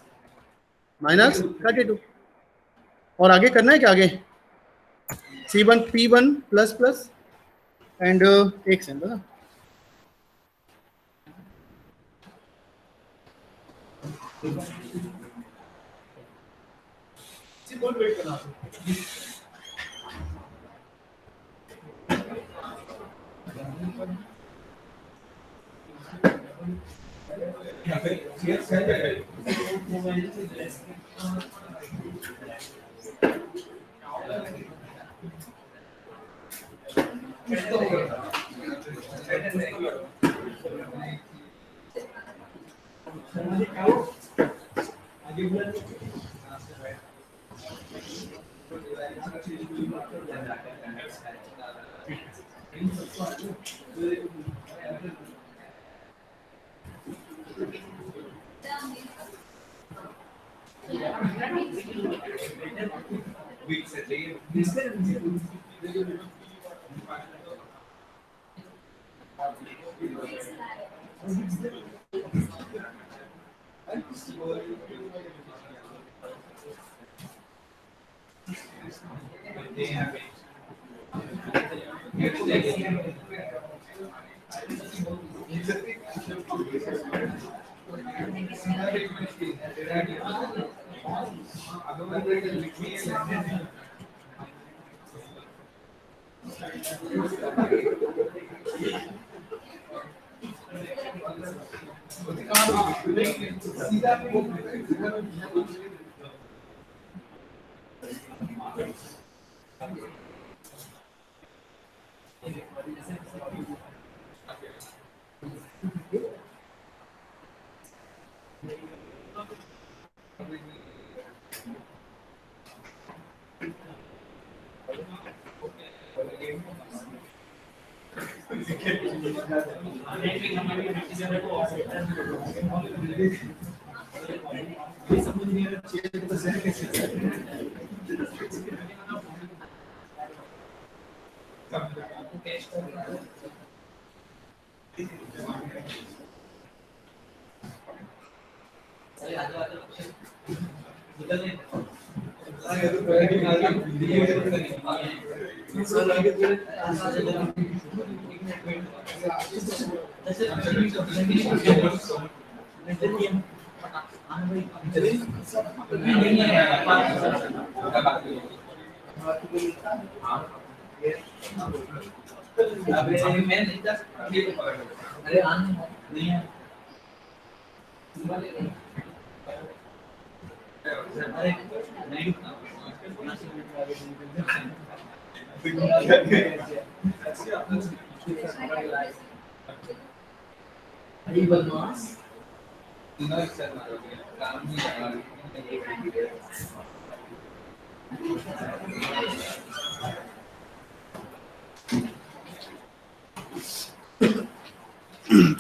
32, और आगे करना है क्या, आगे C1 P1 plus plus and एक सेकंड ना, वेट करना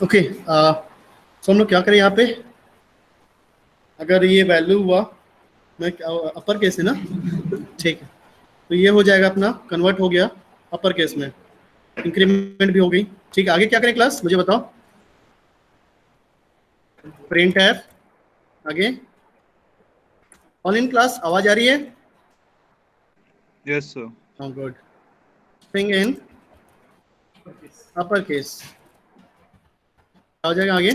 ओके, सो हम लोग क्या करें यहाँ पे, अगर ये वैल्यू हुआ, मैं अपर केस है ना, ठीक है, तो ये हो जाएगा अपना, कन्वर्ट हो गया अपर केस में, इंक्रीमेंट भी हो गई। ठीक है, आगे क्या करें क्लास, मुझे बताओ। प्रिंट एफ, आगे ऑल इन क्लास, आवाज आ रही है? Yes, sir. हाँ, good. String in upper case हो जाएगा आगे।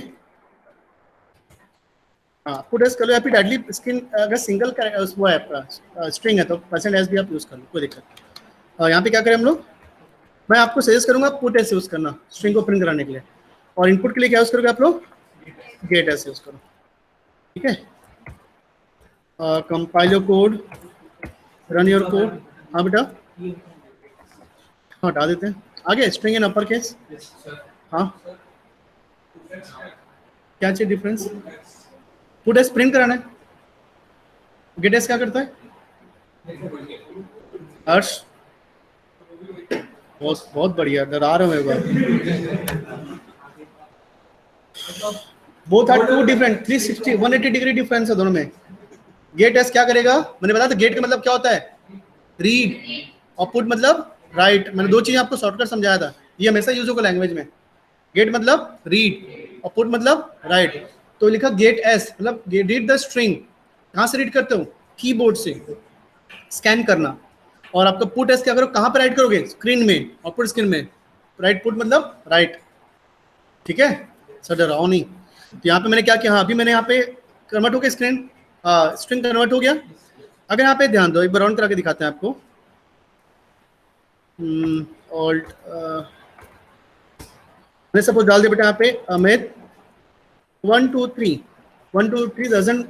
हाँ, पुट एस कर लो, या फिर डेडली स्क्रीन, अगर सिंगल वो है आपका स्ट्रिंग है तो परसेंट एस भी आप यूज कर लो, कोई दिक्कत। यहाँ पे क्या करें हम लोग, मैं आपको सजेस्ट करूंगा पुट एस यूज करना स्ट्रिंग को प्रिंट कराने के लिए, और इनपुट के लिए क्या यूज करोगे आप लोग, गेट एस यूज करो। ठीक है, compile your code, run your code. हाँ बेटा, हाँ हटा देते हैं। आगे स्ट्रिंग इन अपर केस, हाँ क्या चाहिए डिफरेंस, पुट एस प्रिंट कराना है, गेट एस क्या करता है, हर्ष बहुत बहुत बढ़िया, डरा रहा हूँ मैं, both are two different 360 180 degree difference है दोनों में। गेट एस क्या करेगा, मैंने बताया था गेट का मतलब क्या होता है, रीड, और पुट मतलब राइट। मैंने दो चीजें आपको शॉर्टकट समझाया था, ये हमेशा यूज होगा लैंग्वेज में। गेट मतलब रीड और पुट मतलब राइट। तो लिखा गेट एस मतलब रीड द स्ट्रिंग, कहाँ से रीड करते हो, कीबोर्ड से स्कैन करना। और आपका पुट एस क्या करो, कहाँ पे राइट करोगे, स्क्रीन में, आउटपुट स्क्रीन में, राइट पुट मतलब राइट। ठीक है सर, डराओ नहीं। तो यहाँ पे मैंने क्या किया, हाँ अभी मैंने यहाँ पे कन्वर्ट हो गया स्क्रीन, स्ट्रिंग कन्वर्ट हो गया। अगर यहाँ पे ध्यान दो, एक बार राउंड करा के दिखाते हैं आपको। ऑल्ट मैंने सपोज डाल दिया बेटा यहाँ पे Amit 1 2 3 1 2 3 doesn't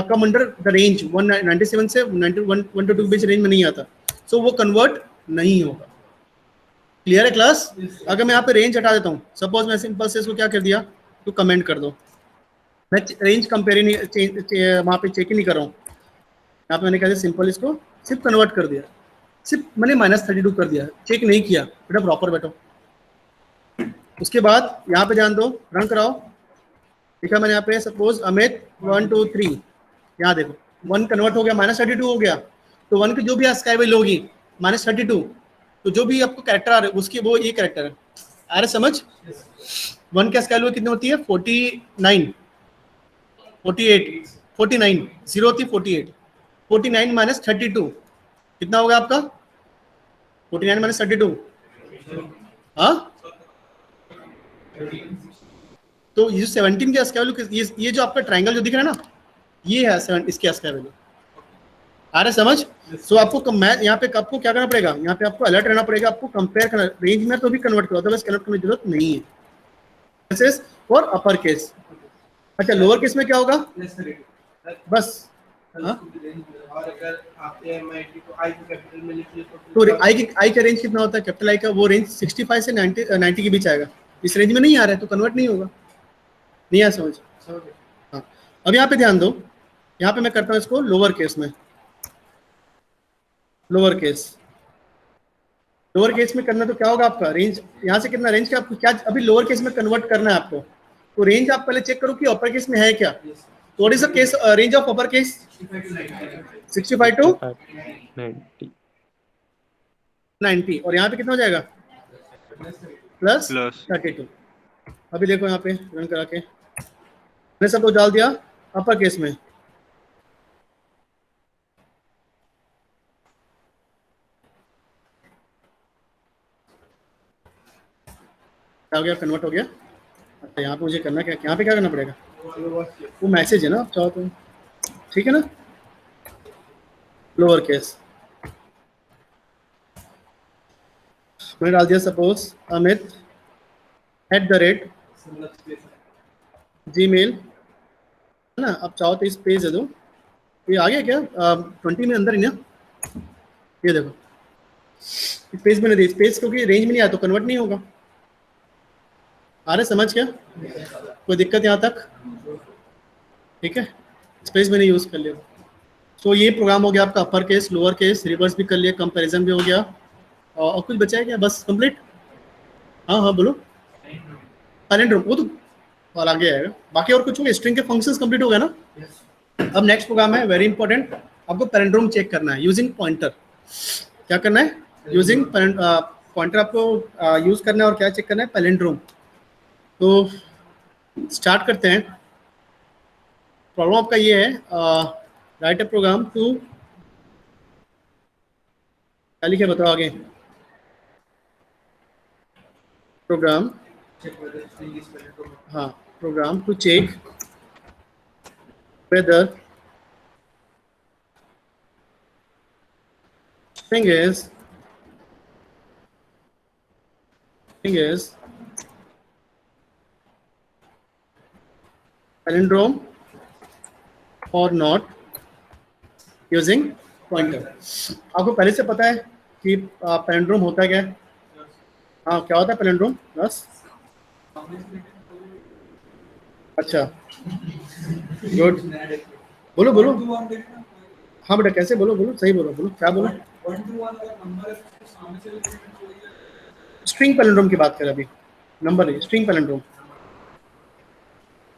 come under the range 197 से 91 1 to 2 बीच रेंज में नहीं आता, सो वो कन्वर्ट नहीं होगा। क्लियर है क्लास? अगर मैं यहाँ पे रेंज हटा देता हूँ, सपोज मैं सिंपल से इसको क्या कर दिया, तो कमेंट कर दो, मैं रेंज कंपेयर नहीं वहाँ पे चेक ही नहीं कर रहा हूँ। यहाँ पे मैंने क्या सिंपल इसको सिर्फ कन्वर्ट कर दिया, सिर्फ मैंने -32 कर दिया, चेक नहीं किया बेटा, प्रॉपर बैठो। उसके बाद यहाँ पे ध्यान दो, रन कराओ, लिखा मैंने यहाँ पे सपोज अमित 1 2 3, यहाँ देखो 1 कन्वर्ट हो गया, -32 हो गया। तो 1 की जो भी स्काई वैल्यू होगी -32, तो जो भी आपको कैरेक्टर आ रहा है उसकी वो ये कैरेक्टर है, आ रहा समझ। 1 की स्काई वैल्यू कितनी होती है, 49 48 49, 0 होती है 48, 49 - 32 कितना होगा आपका, 49 - 32, हाँ तो ये 17 के स्क्वायर वैल्यू, ये जो आपका ट्रायंगल जो दिख रहा है ना, ये है 7 इसके स्क्वायर वैल्यू, आ रहा है समझ। सो आपको मैं यहाँ पे आपको क्या करना पड़ेगा, यहाँ पे आपको अलर्ट रहना पड़ेगा, आपको कंपेयर करना, रेंज में तो भी कन्वर्ट करो, अदरवाइज कन्वर्ट करने की जरूरत नहीं है। This is for upper case. अच्छा लोअर केस में क्या होगा, बस हाँ? और अगर आप MIT को आई को कैपिटल में लिखिए तो आई का रेंज कितना होता है, कैपिटल आई का वो रेंज 65 से 90 के बीच आएगा, इस रेंज में नहीं आ रहा है तो कन्वर्ट नहीं होगा, नहीं आया समझ। हाँ अब यहाँ पे ध्यान दो, यहाँ पे मैं करता हूँ इसको लोअर केस में, लोअर केस में करना तो क्या होगा आपका रेंज, यहाँ से कितना रेंज का आपको क्या अभी लोअर केस में कन्वर्ट करना है आपको, तो रेंज आप पहले चेक करो कि अपर केस में है क्या। तो what is the case range of upper case, 65 to 90, और यहाँ पे कितना हो जाएगा +32। अभी देखो यहाँ पे रन करा के मैंने सब डाल दिया अपर केस में, क्या हो गया, कन्वर्ट हो गया। अच्छा यहाँ पे मुझे करना क्या, यहाँ पे क्या करना पड़ेगा, वो मैसेज है ना, आप चाहो तो, ठीक है ना, लोअर केस। मैंने डाल दिया सपोज अमित @gmail, है ना। अब चाहो तो स्पेस दे दो, ये आ गया क्या 20 में अंदर ही ना, ये देखो स्पेस मैंने दी, स्पेस क्योंकि रेंज में नहीं आया तो कन्वर्ट नहीं होगा। आ रहे समझ क्या, कोई दिक्कत यहाँ तक, ठीक है, स्पेस मैंने यूज़ कर लिया। तो ये प्रोग्राम हो गया आपका upper case, lower case, reverse भी कर लिया, कंपैरिजन भी हो गया, और कुछ बचा है क्या, बस कंप्लीट। हाँ हाँ बोलो, पैलेंड्रोम वो तो और आगे आएगा, बाकी और कुछ होगा, स्ट्रिंग के फंक्शंस कंप्लीट हो गया ना। अब नेक्स्ट प्रोग्राम है वेरी इंपॉर्टेंट, आपको पैलेंड्रोम चेक करना है यूजिंग पॉइंटर। क्या करना है, यूजिंग पॉइंटर आपको यूज करना है, और क्या चेक करना है, पैलेंड्रोम। तो स्टार्ट करते हैं। प्रॉब्लम आपका ये है, राइट अ प्रोग्राम टू, क्या लिखे बताओ आगे, प्रोग्राम, हाँ program to check whether string is palindrome or not using pointer। आपको पहले से पता है कि पैलेंड्रोम होता क्या है, हाँ क्या होता है पैलेंड्रोम, बस अच्छा गुड, बोलो बोलो, हाँ बेटा कैसे, बोलो बोलो, सही बोलो, बोलो क्या बोलो, स्ट्रिंग पैलेंड्रोम की बात करें अभी, नंबर नहीं, स्ट्रिंग पैलेंड्रोम।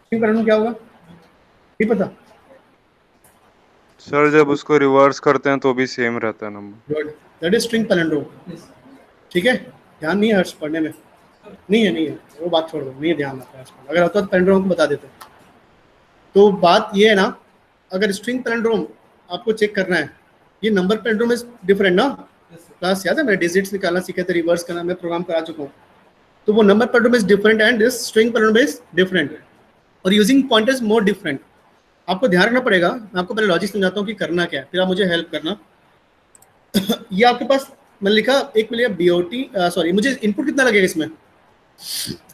स्ट्रिंग पैलेंड्रोम क्या होगा, नहीं पता, सर जब उसको रिवर्स करते हैं तो भी सेम रहता है number. Good, that is string palindrome, ठीक है। ध्यान नहीं है हर्ष पढ़ने में, नहीं है, वो बात छोड़ दो, नहीं है ध्यान आता है, अगर होता तो पैलेंड्रोम को बता देते। तो बात ये है ना, अगर स्ट्रिंग पैलेंड्रोम आपको चेक करना है, ये नंबर पैलेंड्रोम इज डिफरेंट ना, क्लास याद है, मैं डिजिट्स निकालना सीखे थे, रिवर्स करना मैं प्रोग्राम करा चुका हूँ, तो वो number palindrome is different and this string palindrome is different, और using pointer is more different. आपको ध्यान रखना पड़ेगा, मैं आपको पहले लॉजिक समझाता हूँ कि करना क्या है, फिर आप मुझे हेल्प करना। ये आपके पास मैंने लिखा, एक मिलिया बीओटी, सॉरी मुझे इनपुट कितना लगेगा इसमें,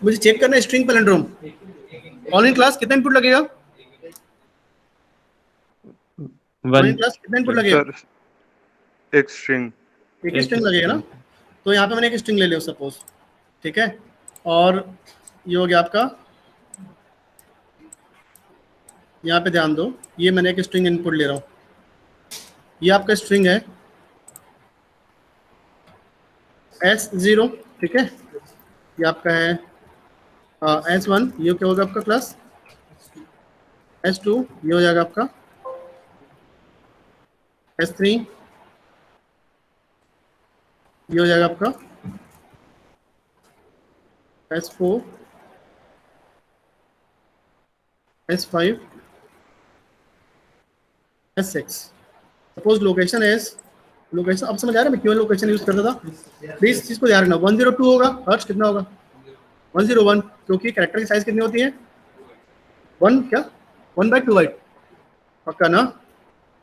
मुझे चेक करना है स्ट्रिंग पैलेंड्रोम, ऑनलाइन क्लास कितना इनपुट लगेगा, ऑनलाइन क्लास कितना इनपुट लगेगा, सर एक स्ट्रिंग, एक स्ट्रिंग लगेगा ना, तो यहाँ पे मैंने एक स्ट्रिंग ले लिया सपोज, ठीक है, और ये हो गया आपका, यहाँ पे ध्यान दो, ये मैंने एक स्ट्रिंग इनपुट ले रहा हूँ, ये आपका स्ट्रिंग है S0, ठीक है, ये आपका है S1, ये क्या होगा आपका क्लास S2, ये हो जाएगा आपका S3, ये हो जाएगा आपका S4, S5, S6। Suppose location S, location अब समझ आ रहा है मैं क्यों लोकेशन यूज करता था, प्लीज इस चीज को ध्यान रखना। 102 होगा, हर्ष कितना होगा 101, क्योंकि कैरेक्टर की साइज कितनी होती है 1, क्या 1/2 बाइट, पक्का ना,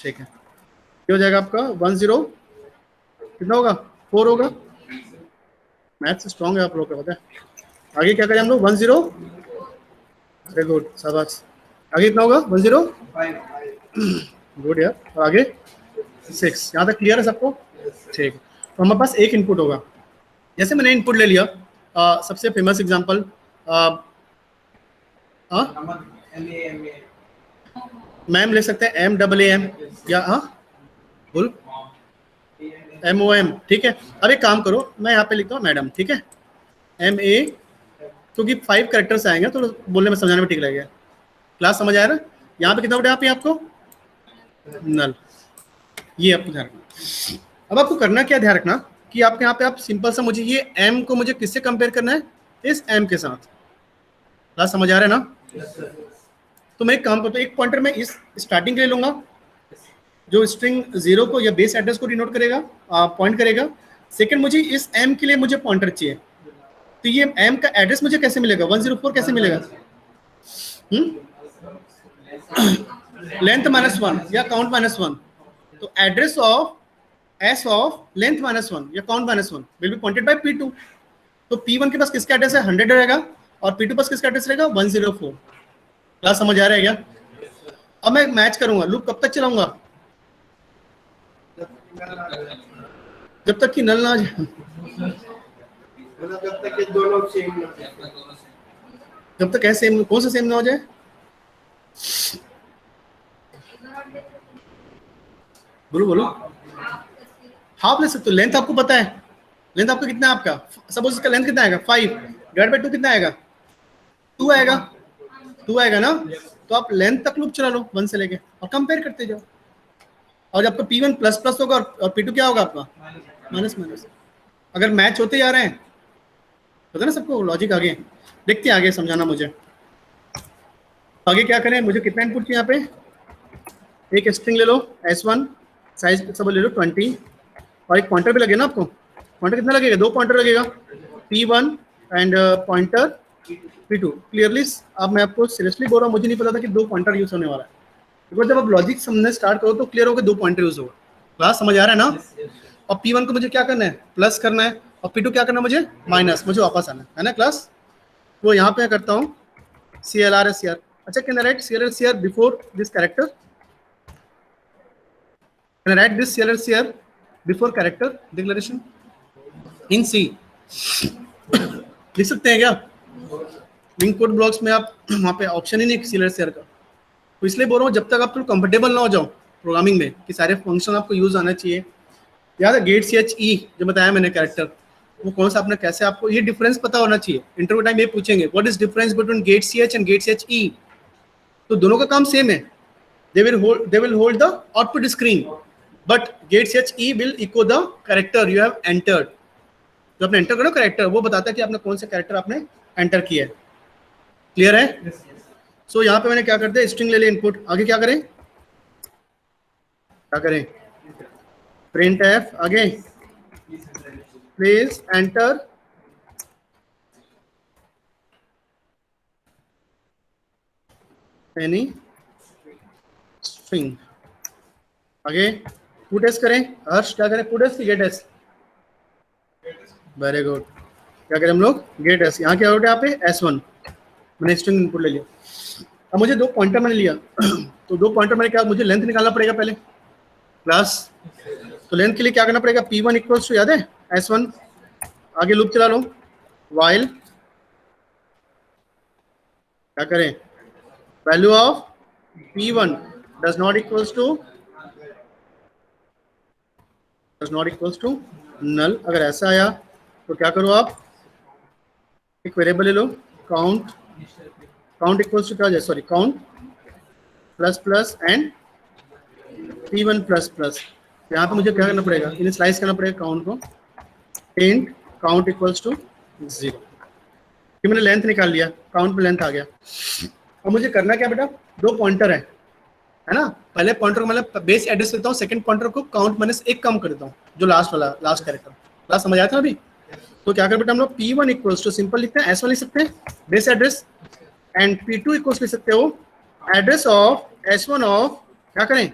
ठीक है। ये हो जाएगा आपका 10, कितना होगा 4 होगा, मैथ्स स्ट्रॉन्ग है आप लोग का, पता है। आगे क्या करें हम लोग 10, वेरी गुड शाबाश, आगे कितना होगा 10, गुड यार, और आगे 6, यहाँ तक क्लियर है सबको, ठीक है। तो हमारे पास एक इनपुट होगा, जैसे मैंने इनपुट ले लिया, सबसे फेमस एग्जांपल मैम ले सकते हैं, MAAM या बोल MOM, ठीक है। अब एक काम करो, मैं यहाँ पे लिखता हूँ मैडम, ठीक है, MA, क्योंकि 5 कैरेक्टर्स आएंगे तो बोलने में समझाने में ठीक लगेगा। क्लास समझ आया ना, यहाँ पे कितना उठे आप, आपको नल, ये आपको ध्यान रखना। अब आपको करना क्या, ध्यान रखना कि आपके यहाँ पे आप सिंपल सा, मुझे ये M को मुझे किससे कंपेयर करना है, इस M के साथ। क्लास समझ आ रहा है ना, तो मैं एक काम करता हूँ, एक पॉइंटर मैं इस स्टार्टिंग के लिए लूंगा, जो स्ट्रिंग 0 को या बेस एड्रेस को डिनोट करेगा, पॉइंट करेगा। सेकंड मुझे इस M के लिए मुझे पॉइंटर चाहिए, तो ये m का एड्रेस मुझे कैसे मिलेगा, 104 कैसे मिलेगा? लेंथ -1 या काउंट -1, तो address of s of length -1 या count -1 will be pointed bye P2। तो P1 के पास किसका एड्रेस है, 100 रहेगा, और P2 पास किसका एड्रेस रहेगा, 104। क्लास समझ आ रहा है क्या? अब मैं मैच करूंगा, लूप कब तक चलाऊंगा, जब तक कि नल ना आ जाए, मतलब जब तक ये दोनों सेम ना हो। जब तक ऐसे सेम, कौन सा सेम ना हो जाए, बोलो बोलो। हाफ ले सकते हो, लेंथ आपको पता है, लेंथ आपका कितना है, आपका सपोज इसका लेंथ कितना आएगा, 5 डिवाइड बाय 2 कितना आएगा, 2 आएगा, 2 आएगा ना। तो आप लेंथ तक लूप चला लो 1 से लेके और कंपेयर करते जाओ, और जब आपका P1 प्लस प्लस होगा और P2 क्या होगा आपका, माइनस माइनस। अगर मैच होते जा रहे हैं, पता ना सबको लॉजिक, आगे देखते हैं, आगे समझाना मुझे। आगे क्या करें, मुझे कितना इनपुट चाहिए यहाँ पे, एक स्ट्रिंग ले लो S1, साइज सब ले लो 20, और एक पॉइंटर भी लगे ना आपको, पॉइंटर कितना लगेगा, 2 पॉइंटर लगेगा, P1 and pointer P2। Clearly अब मैं आपको सीरियसली बोल रहा हूँ, मुझे नहीं पता था कि 2 पॉइंटर यूज होने वाला है, बिकॉज जब आप लॉजिक समझने स्टार्ट करो तो क्लियर होगा 2 पॉइंटर यूज होगा। क्लास समझ आ रहा है ना? और P1 को मुझे क्या करना है, प्लस करना है, और P2 क्या करना है मुझे, माइनस, मुझे वापस आना है ना क्लास। तो यहाँ पे करता हूँ CLR SCR। अच्छा, can I right CLR SCR before this character, can I right this CLR SCR before character declaration in C? लिख सकते हैं क्या? लिंक कोड ब्लॉक्स में आप वहाँ पे ऑप्शन ही नहीं CLR SCR का, तो इसलिए बोल रहा हूँ जब तक आप कंफर्टेबल ना हो जाओ प्रोग्रामिंग में कि सारे फंक्शन आपको यूज आना चाहिए। याद है गेट CHE जो बताया मैंने कैरेक्टर, वो कौन सा, आपने कैसे, आपको ये डिफरेंस पता होना चाहिए। इंटरव्यू टाइम ये पूछेंगे what is difference between get CH and get CHE, तो दोनों का काम सेम है, they will hold the output screen, but get CHE will echo the character you have entered. जो आपने एंटर करो कैरेक्टर, वो बताता है कि आपने कौन सा कैरेक्टर आपने एंटर किया है। क्लियर है? सो यहाँ पे मैंने क्या कर दिया, स्ट्रिंग ले लिया इनपुट। आगे क्या करें, क्या करें, प्रिंट एफ, आगे प्लीज एंटर एनी स्ट्रिंग। आगे पुट एस करें, हर्ष क्या करें, पुट एस की गेट एस, वेरी गुड। क्या करें हम लोग, गेट एस। यहाँ क्या हो गया, यहाँ पे S1 मैंने स्ट्रिंग इनपुट ले लिया। अब मुझे 2 पॉइंटर मैंने लिया तो 2 पॉइंटर मैंने क्या, मुझे लेंथ निकालना पड़ेगा पहले क्लास। तो लेंथ के लिए क्या करना पड़ेगा, P1 इक्वल्स टू, याद है S1, आगे लूप चला लो, वाइल क्या करें, value of P1 does not equals to null. अगर ऐसा आया तो क्या करो आप, एक वेरिएबल ले लो, काउंट इक्वल्स टू क्या हो जाए, sorry count plus plus and P1 plus plus. यहाँ पे मुझे क्या करना पड़ेगा, इनिशियलाइज करना पड़ेगा काउंट को, इंट काउंट इक्वल्स टू 0। कि मैंने लेंथ निकाल लिया, काउंट में लेंथ आ गया। अब मुझे करना क्या बेटा, 2 पॉइंटर है ना, पहले पॉइंटर को मतलब बेस एड्रेस देता हूँ, सेकंड पॉइंटर को काउंट -1 कम कर देता हूँ, जो लास्ट वाला लास्ट कैरेक्टर। क्लास समझ आया था अभी? तो क्या कर बेटा हम लोग P1 इक्वल्स टू, सिंपल लिखते हैं, S1 लिख सकते हैं base address, and P2 equals लिख सकते हो एड्रेस ऑफ S1 ऑफ, क्या करें,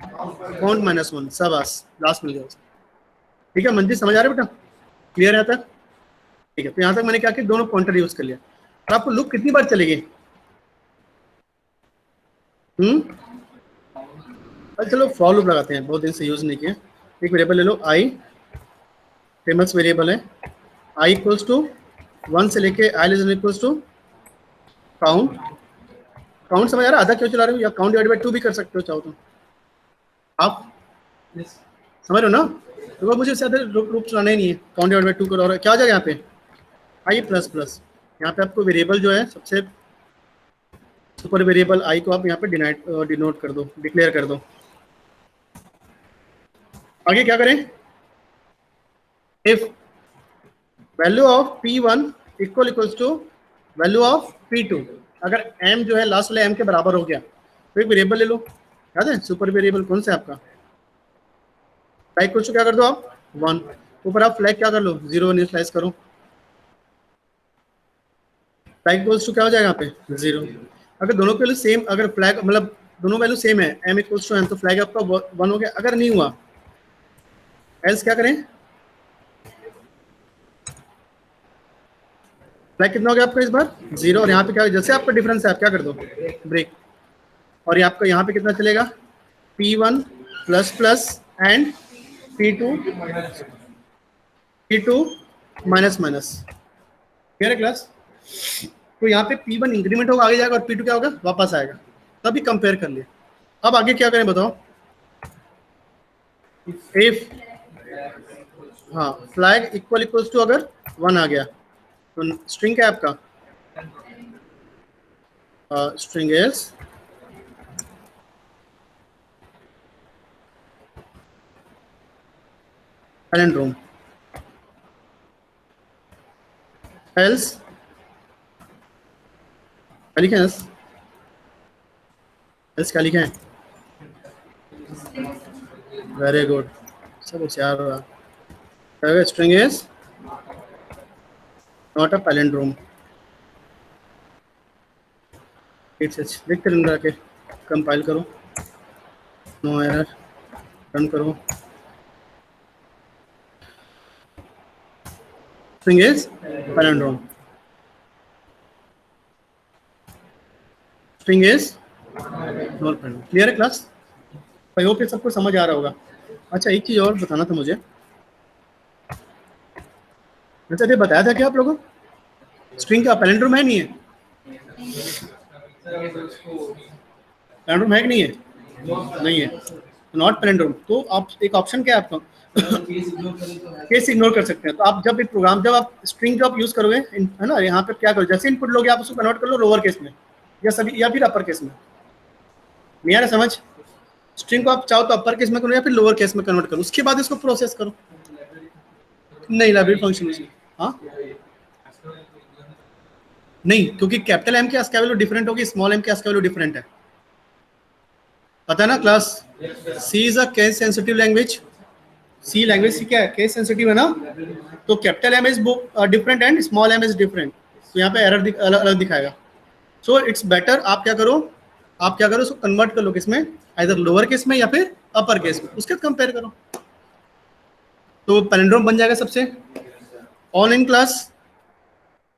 काउंट -1। शाबाश, लास्ट मिल गया। ठीक है मंजिल, समझ आ रहा है बेटा, क्लियर है तक? ठीक है, तो यहाँ तक मैंने क्या किया, दोनों पॉइंटर यूज कर लिया। और आपको लूप कितनी बार चलेगी, चलो फॉर लूप लगाते हैं, बहुत दिन से यूज नहीं किया। एक वेरिएबल ले लो i, फेमस वेरिएबल है, i इक्वल्स टू 1 से लेके i less than equals to count. Count समझ आ रहा है, आधा क्यों चला रहे हो, या काउंट डिवाइड बाय 2 भी कर सकते हो चाहो तो, आप समझ रहे हो ना। तो मुझे ज्यादा लूप चलाना ही नहीं है, काउंट डिवाइड बाय 2 करो, और क्या आ जाएगा यहाँ पे i प्लस प्लस। यहाँ पे आपको वेरिएबल जो है सबसे सुपर वेरिएबल i को आप यहाँ पे डिनोट कर दो, डिक्लेयर कर दो। आगे क्या करें, if value of P1 equals to value of P2, अगर m जो है लास्ट वाले m के बराबर हो गया तो एक वेरिएबल ले लो, याद है सुपर वेरिएबल कौन सा है आपका, फ्लैग को क्या कर दो आप 1, ऊपर आप फ्लैग क्या कर लो 0 इनिशियलाइज करो। फ्लैग इक्वल्स टू क्या हो जाएगा यहाँ पे 0। अगर दोनों के वैल्यू सेम, अगर फ्लैग मतलब दोनों वैल्यू सेम है m इक्वल्स टू n, तो फ्लैग आपका 1 हो गया। अगर नहीं हुआ एल्स क्या करें, फ्लैग कितना हो गया आपका इस बार 0, और यहाँ पे क्या, जैसे आपका डिफरेंस है आप क्या कर दो ब्रेक, और ये आपका यहाँ पे कितना चलेगा P1 plus plus and P2 minus minus. Clear है क्लास? तो यहाँ पे P1 इंक्रीमेंट होगा, आगे जाएगा, और P2 क्या होगा, वापस आएगा। तभी कंपेयर कर लिया। अब आगे क्या करें बताओ? इफ हाँ फ्लैग इक्वल इक्वल्स टू अगर 1 आ गया तो स्ट्रिंग क्या है आपका, स्ट्रिंग इज palindrome, else क्या लिखे हैं, else क्या लिखे हैं, वेरी गुड, सब होशियार हो रहा। String is not a palindrome. लिखते रन के कंपाइल करो, नो एरर, रन करो। String is palindrome, string is not palindrome. Clear है क्लास? आई होप ये सबको समझ आ रहा होगा। अच्छा एक चीज और बताना था मुझे, अच्छा ये बताया था क्या आप लोगों को स्ट्रिंग का पैलिंड्रोम है नहीं है, पैलिंड्रोम है कि नहीं है, नहीं है, नॉट पैलिंड्रोम। तो आप एक ऑप्शन क्या है आपका, केस इग्नोर कर सकते हैं। तो आप जब एक प्रोग्राम, जब आप स्ट्रिंग जब यूज करोगे है ना, यहाँ पे क्या करो, जैसे इनपुट लोगे आप उसको कन्वर्ट कर लो लोअर केस में या सभी, या फिर अपर केस में। नहीं आ रहा समझ? स्ट्रिंग को आप चाहो तो अपर केस में करो या फिर लोअर केस में कन्वर्ट करो, उसके बाद इसको प्रोसेस करो। नहीं लाइब्रेरी फंक्शन, हाँ नहीं, क्योंकि कैपिटल एम की आस्की वैल्यू डिफरेंट होगी, स्मॉल एम की आस्की वैल्यू डिफरेंट है, पता है ना class? C is a case sensitive language. C language क्या है, केस सेंसिटिव है ना, तो capital M is different and small M is different, तो यहाँ पे एरर अलग दिखाएगा। सो इट्स बेटर आप क्या करो, उसको कन्वर्ट कर लो किसमें, आइदर लोअर केस में या फिर अपर केस में, उसके कंपेयर करो तो पैलिंड्रोम बन जाएगा सबसे। ऑनलाइन क्लास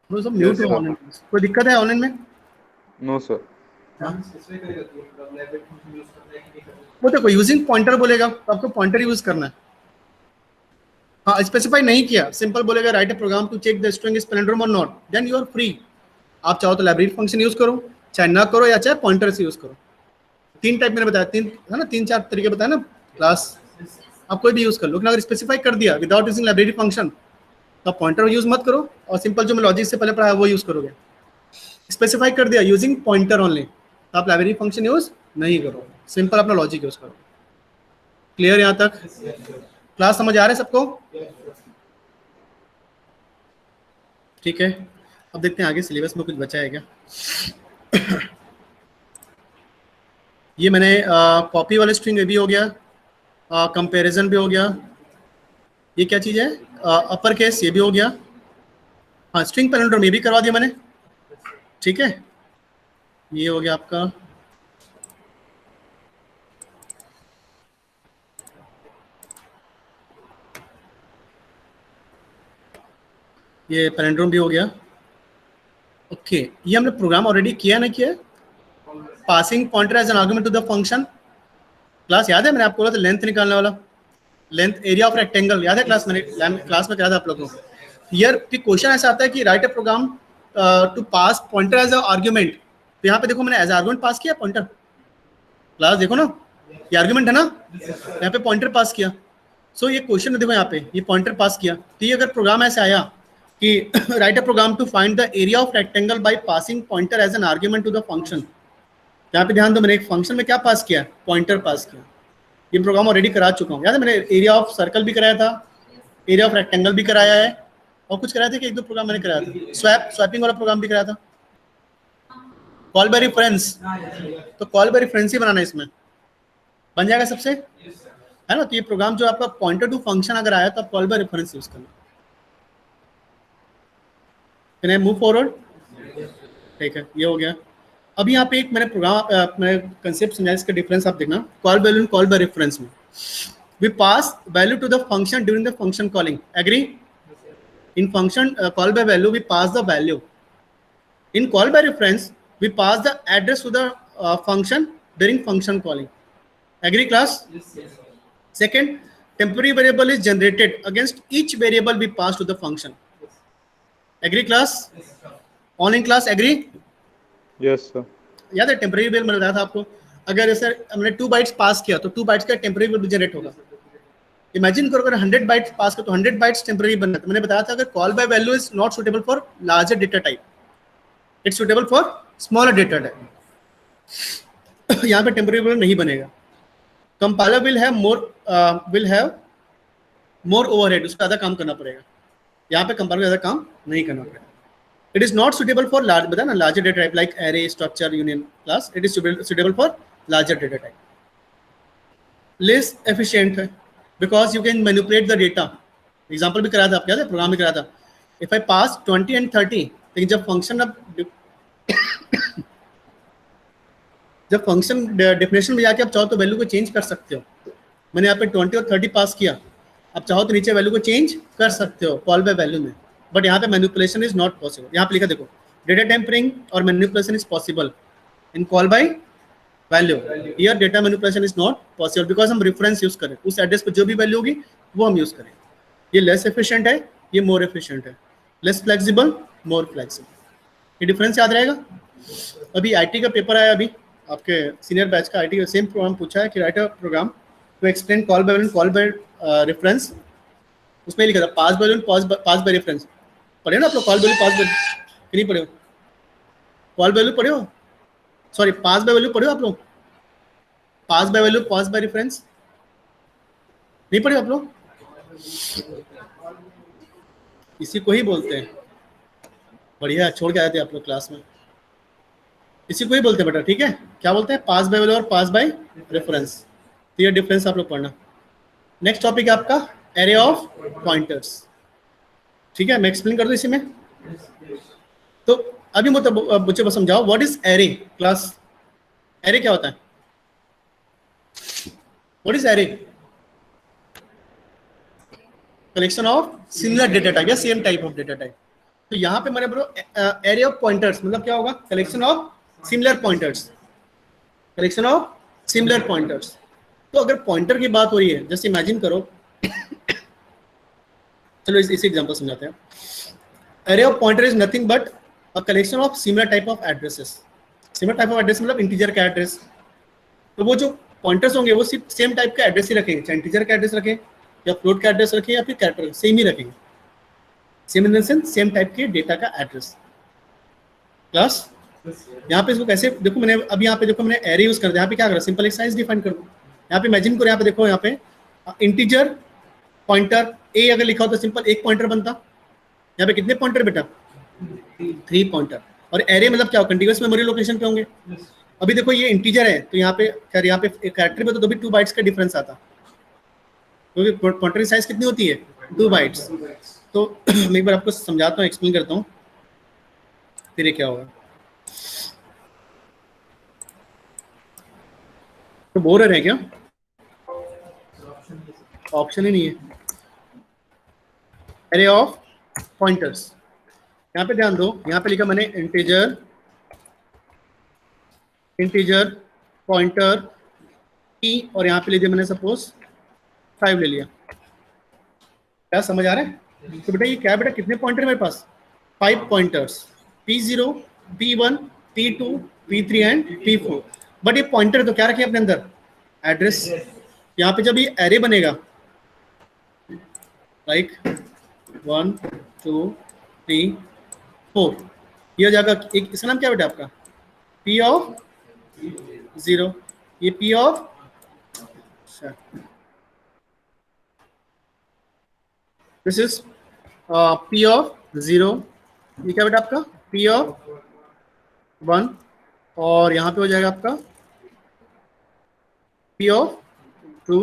सब म्यूट Yes, हो, sir. ऑनलाइन कोई दिक्कत है ऑनलाइन में? No sir. वो देखो यूजिंग पॉइंटर बोलेगा तो आपको पॉइंटर यूज करना है। हाँ स्पेसिफाई नहीं किया, सिंपल बोलेगा write a program to check the string is palindrome और not, then you are free. आप चाहो तो लाइब्रेरी फंक्शन यूज करो, चाहे ना करो, या चाहे पॉइंटर से यूज करो। 3 टाइप मैंने बताया, 3 है ना, 3-4 तरीके बताया ना क्लास, आप कोई भी यूज कर लो। लेकिन अगर स्पेसिफाई कर दिया विदाउट यूजिंग लाइब्रेरी फंक्शन तो आप पॉइंटर यूज मत करो, और सिंपल जो मैं लॉजिक से पहले पढ़ाया वो यूज करोगे। स्पेसिफाई कर दिया यूजिंग पॉइंटर ओनली, तो आप लाइब्रेरी फंक्शन यूज नहीं करो, सिंपल अपना लॉजिक यूज करो। क्लियर यहाँ तक? क्लास समझ आ रहा है सबको? ठीक है, अब देखते हैं आगे सिलेबस में कुछ बचा है क्या। ये मैंने कॉपी वाले स्ट्रिंग भी हो गया, कंपैरिजन भी हो गया, ये क्या चीज़ है, अपर केस ये भी हो गया, हाँ स्ट्रिंग पैलिंड्रोम ये भी करवा दिया मैंने। ठीक है, ये हो गया आपका ये पैलिंड्रोम भी हो गया। ओके, ये हमने प्रोग्राम ऑलरेडी किया ना, किया passing pointer as an argument to the function. Class याद है मैंने आपको बोला था लेंथ निकालने वाला, लेंथ एरिया ऑफ रेक्टेंगल, याद है क्लास, मैंने क्लास में क्या था आप लोगों को। हियर क्वेश्चन ऐसा आता है कि write a program to pass pointer as a argument. तो यहाँ पे देखो मैंने एज आर्गुमेंट पास किया पॉइंटर, क्लास देखो ना ये आर्गुमेंट है ना, यहाँ पे पॉइंटर पास किया। सो ये क्वेश्चन देखो यहाँ पे ये पॉइंटर पास किया, तो ये अगर प्रोग्राम ऐसे आया कि write a program to find the area of rectangle by passing pointer as an argument to the function, यहाँ पे ध्यान दो मैंने एक फंक्शन में क्या पास किया, पॉइंटर पास किया। ये प्रोग्राम ऑलरेडी करा चुका हूँ, याद है मैंने एरिया ऑफ सर्कल भी कराया था, एरिया ऑफ रेक्टेंगल भी कराया है, और कुछ कराया था कि 1-2 प्रोग्राम मैंने कराया था, स्वैपिंग वाला प्रोग्राम भी कराया था, कॉल बाय रेफरेंस। तो कॉल बाय रेफरेंस ही बनाना इसमें बन जाएगा सबसे, है ना। तो ये प्रोग्राम जो आपका पॉइंटर टू फंक्शन अगर आया तो आप कॉल बाय रेफरेंस यूज करना। Can I move forward? ठीक है, ये हो गया। अब यहाँ पे एक मैंने प्रोग्राम मैंने कंसेप्ट समझाया, इसका डिफरेंस आप देखना। Call value call by reference में we pass value to the function during the function calling. Agree? In function call by value, we pass the value. In call by reference, we pass the address to the function during function calling. Agree, class? Yes, yes, sir. Second, temporary variable is generated against each variable we pass to the function. Agree, class? Yes, sir. On in class, agree? Yes sir. याद है temporary variable मैंने बताया था आपको, अगर जैसे हमने 2 bytes पास किया तो 2 बाइट्स का टेम्पररी वेरिएबल जनरेट होगा। इमेजिन करो अगर 100 बाइट्स पास कर तो 100 बाइट्स टेम्पररी बनना था। मैंने बताया था अगर call by value is not suitable for larger data type, it's suitable for smaller data type. यहाँ पे टेम्पररी वेरिएबल नहीं बनेगा। Compiler will have more overhead, उसका ज़्यादा काम करना पड़ेगा। यहाँ पे कंपाइलर ज़्यादा काम नहीं करना पड़ेगा। It is not suitable for large, बता ना, larger data type like array, structure, union, class. It is suitable for larger data type. Less efficient है because you can manipulate the data. Example भी कराया था, आप क्या था, प्रोग्राम भी कराया था। If I pass 20 and 30, लेकिन जब फंक्शन डेफिनेशन में जाके आप चाहो तो वैल्यू को चेंज कर सकते हो। मैंने यहाँ पे 20 और 30 पास किया, आप चाहो तो नीचे वैल्यू को चेंज कर सकते हो कॉल बाय वैल्यू में, बट यहाँ पे मैनिपुलेशन इज नॉट पॉसिबल। यहाँ पे लिखा देखो, डेटा टेम्परिंग और manipulation is possible in call by value. Here data manipulation is not possible because हम रेफरेंस यूज करें, उस एड्रेस पे जो भी वैल्यू होगी वो हम यूज करें। ये लेस एफिशिएंट है, ये मोर एफिशिएंट है। Less flexible, more flexible. ये डिफरेंस याद रहेगा। अभी आईटी का पेपर आया, अभी आपके सीनियर बैच का आईटी का सेम प्रोग्राम पूछा है कि write a program to explain call by value, call by reference. उसमें लिखा था pass by value, pass by reference. पढ़े ना आप लोग कॉल वैल्यू, पास बाय नहीं पढ़े हो? कॉल वैल्यू पढ़े हो, सॉरी पास बाय वैल्यू पढ़े हो आप लोग? Pass by value, pass by reference नहीं पढ़े आप लोग? इसी को ही बोलते हैं। बढ़िया, छोड़ के आए थे आप लोग क्लास में। इसी को ही बोलते हैं बेटा, ठीक है? क्या बोलते हैं? पास बाय वैल्यू और पास बाय रेफरेंस। तो ये डिफरेंस आप लोग पढ़ना। नेक्स्ट टॉपिक है आपका एरे ऑफ पॉइंटर्स। ठीक है, मैं एक्सप्लेन कर दूं इसी में। तो अभी मुझे बस समझाओ what is array class. Array क्या होता है? What is array? Collection of similar data type या same type of data type. तो यहाँ पे मैंने बोलो एरे ऑफ पॉइंटर्स मतलब क्या होगा? Collection of similar pointers, collection of similar pointers. तो अगर पॉइंटर की बात हो रही है, जैसे इमेजिन करो, चलो इसी एग्जांपल समझाते हैं। Array of pointer is nothing but a collection of similar type of addresses. Similar type of address मतलब इंटीजर का एड्रेस। तो वो जो पॉइंटर्स होंगे वो सिर्फ सेम टाइप का एड्रेस ही रखेंगे, चाहे इंटीजर का एड्रेस रखें या फ्लोट का एड्रेस रखें या फिर कैरेक्टर, सेम ही रखेंगे। Same in the sense same type के डेटा का एड्रेस। क्लास यहाँ पे इसको कैसे देखो, मैंने अभी यहाँ पे देखो मैंने एरे यूज कर दिया। यहाँ पे क्या कर रहा है? सिंपल एक साइज डिफाइन कर दो। यहाँ पे इमेजिन करो, यहाँ पे देखो, यहाँ पे इंटीजर पॉइंटर ए अगर लिखा हो तो सिंपल एक पॉइंटर बनता। यहाँ पे कितने पॉइंटर बेटा? 3 पॉइंटर। और एरे मतलब क्या हो? कंटीन्यूअस मेमोरी लोकेशन पे होंगे। अभी देखो ये इंटीजर है तो यहाँ पे खैर यहाँ पे कैरेक्टर में तो भी 2 बाइट्स का डिफरेंस आता, क्योंकि पॉइंटर की साइज कितनी होती है? 2 बाइट्स। तो मैं एक बार आपको समझाता हूँ, एक्सप्लेन करता हूँ फिर ये क्या होगा। तो बोर है क्या? ऑप्शन ही नहीं है। एरे ऑफ पॉइंटर्स, यहाँ पे ध्यान दो, यहाँ पे लिखा मैंने इंटीजर, इंटीजर पॉइंटर की, और यहाँ पे ले दिया मैंने सपोज 5 ले लिया। क्या समझ आ रहा है? तो बेटा ये क्या है बेटा, कितने पॉइंटर मेरे पास? 5 pointers, P0, P1, P2, P3 and P4। But ये पॉइंटर तो क्या रखे अपने अंदर? एड्रेस। यहाँ पे जब ये एरे बनेगा लाइक 1 2 3 4, ये हो जाएगा एक, इसका नाम क्या बेटा आपका? P ऑफ 0, ये P of this is P of 0, ये क्या बेटा आपका? P ऑफ 1, और यहाँ पे हो जाएगा आपका P ऑफ 2,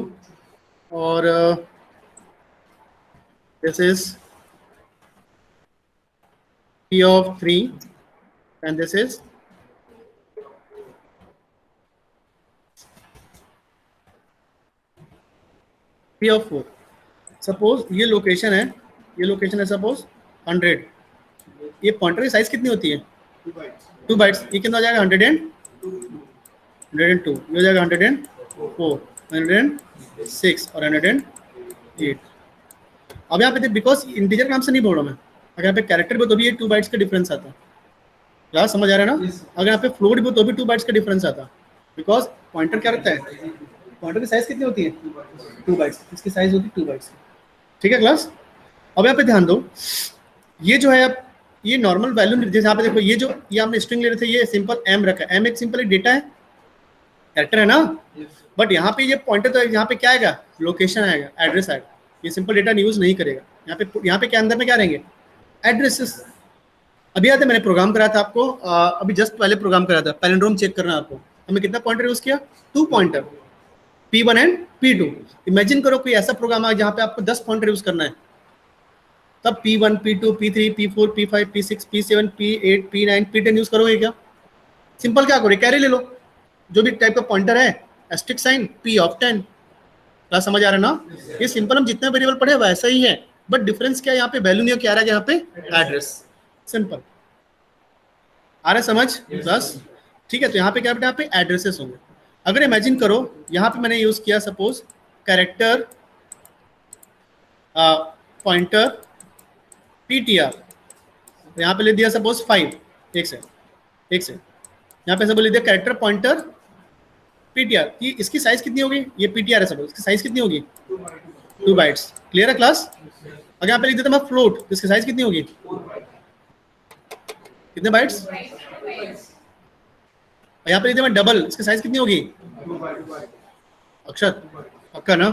और this is P of 3, and this is P of 4. Suppose ये लोकेशन है सपोज 100. ये पॉइंटर की साइज कितनी होती है? 2 बाइट्स. ये कितना हो जाएगा? 102, ये हो जाएगा 104, 106 और 108. अब यहाँ पे देख, बिकॉज इंटीजर का नाम से नहीं बोल रहा मैं, अगर यहाँ पे कैरेक्टर भी तो भी ये 2 बाइट्स का डिफरेंस आता है. क्लास समझ आ रहा है ना? अगर यहाँ पे फ्लोट भी तो भी 2 बाइट्स का डिफरेंस आता है, बिकॉज पॉइंटर क्या रहता है? पॉइंटर की साइज कितनी होती है? 2 बाइट्स. इसकी साइज होती है 2 बाइट्स. ठीक है क्लास? अब यहाँ पे ध्यान दो, ये जो है अब ये नॉर्मल वैल्यू, जैसे यहाँ पे देखो, ये हमने स्ट्रिंग ले रहे थे, ये सिंपल एम रखा है. एम एक सिंपल एक डेटा है, कैरेक्टर है ना. बट यहाँ पे ये पॉइंटर तो यहाँ पे क्या आएगा? लोकेशन आएगा, एड्रेस आएगा. ये सिंपल डेटा यूज नहीं करेगा. यहाँ पे क्या अंदर में क्या रहेंगे? एड्रेसेस. अभी याद है मैंने प्रोग्राम कराया था आपको, अभी जस्ट पहले प्रोग्राम कराया था, पैलिंड्रोम चेक करना है आपको. हमने कितना पॉइंटर यूज किया? 2 pointer, P1 and P2. Imagine करो कोई ऐसा प्रोग्राम है जहाँ पे आपको 10 पॉइंटर यूज करना है, तब P1, P2, P3, P4, P5, P6, P7, P8, P9, P10 use करोगे क्या? सिंपल क्या करो, कैरी ले लो, जो भी टाइप का पॉइंटर है, एस्टेरिस्क साइन, P of 10. क्या समझ आ रहा है ना? ये सिंपल हम जितने वेरिएबल पढ़े वैसा ही है, बट डिफरेंस क्या है? यहाँ पे वैल्यू नहीं, क्या आ रहा है यहाँ पे? एड्रेस. सिंपल आ रहा है समझ? बस ठीक है. तो यहाँ पे क्या बेटा? यहाँ पे एड्रेसेस होंगे. अगर इमेजिन करो यहाँ पे मैंने यूज किया सपोज कैरेक्टर पॉइंटर PTR, तो यहाँ पे ले दिया सपोज 5. एक से यहाँ पे सपोज ले दिया कैरेक्टर पॉइंटर PTR. ये इसकी साइज कितनी होगी? ये PTR है सपोज, इसकी साइज कितनी होगी? 2 बाइट्स. क्लियर है क्लास? अगर यहाँ पे लिख देता मैं फ्लोट, तो इसकी साइज कितनी होगी? कितने बाइट्स? यहाँ पे लिख दिया मैं डबल, इसकी साइज कितनी होगी? अक्षर पक्का ना?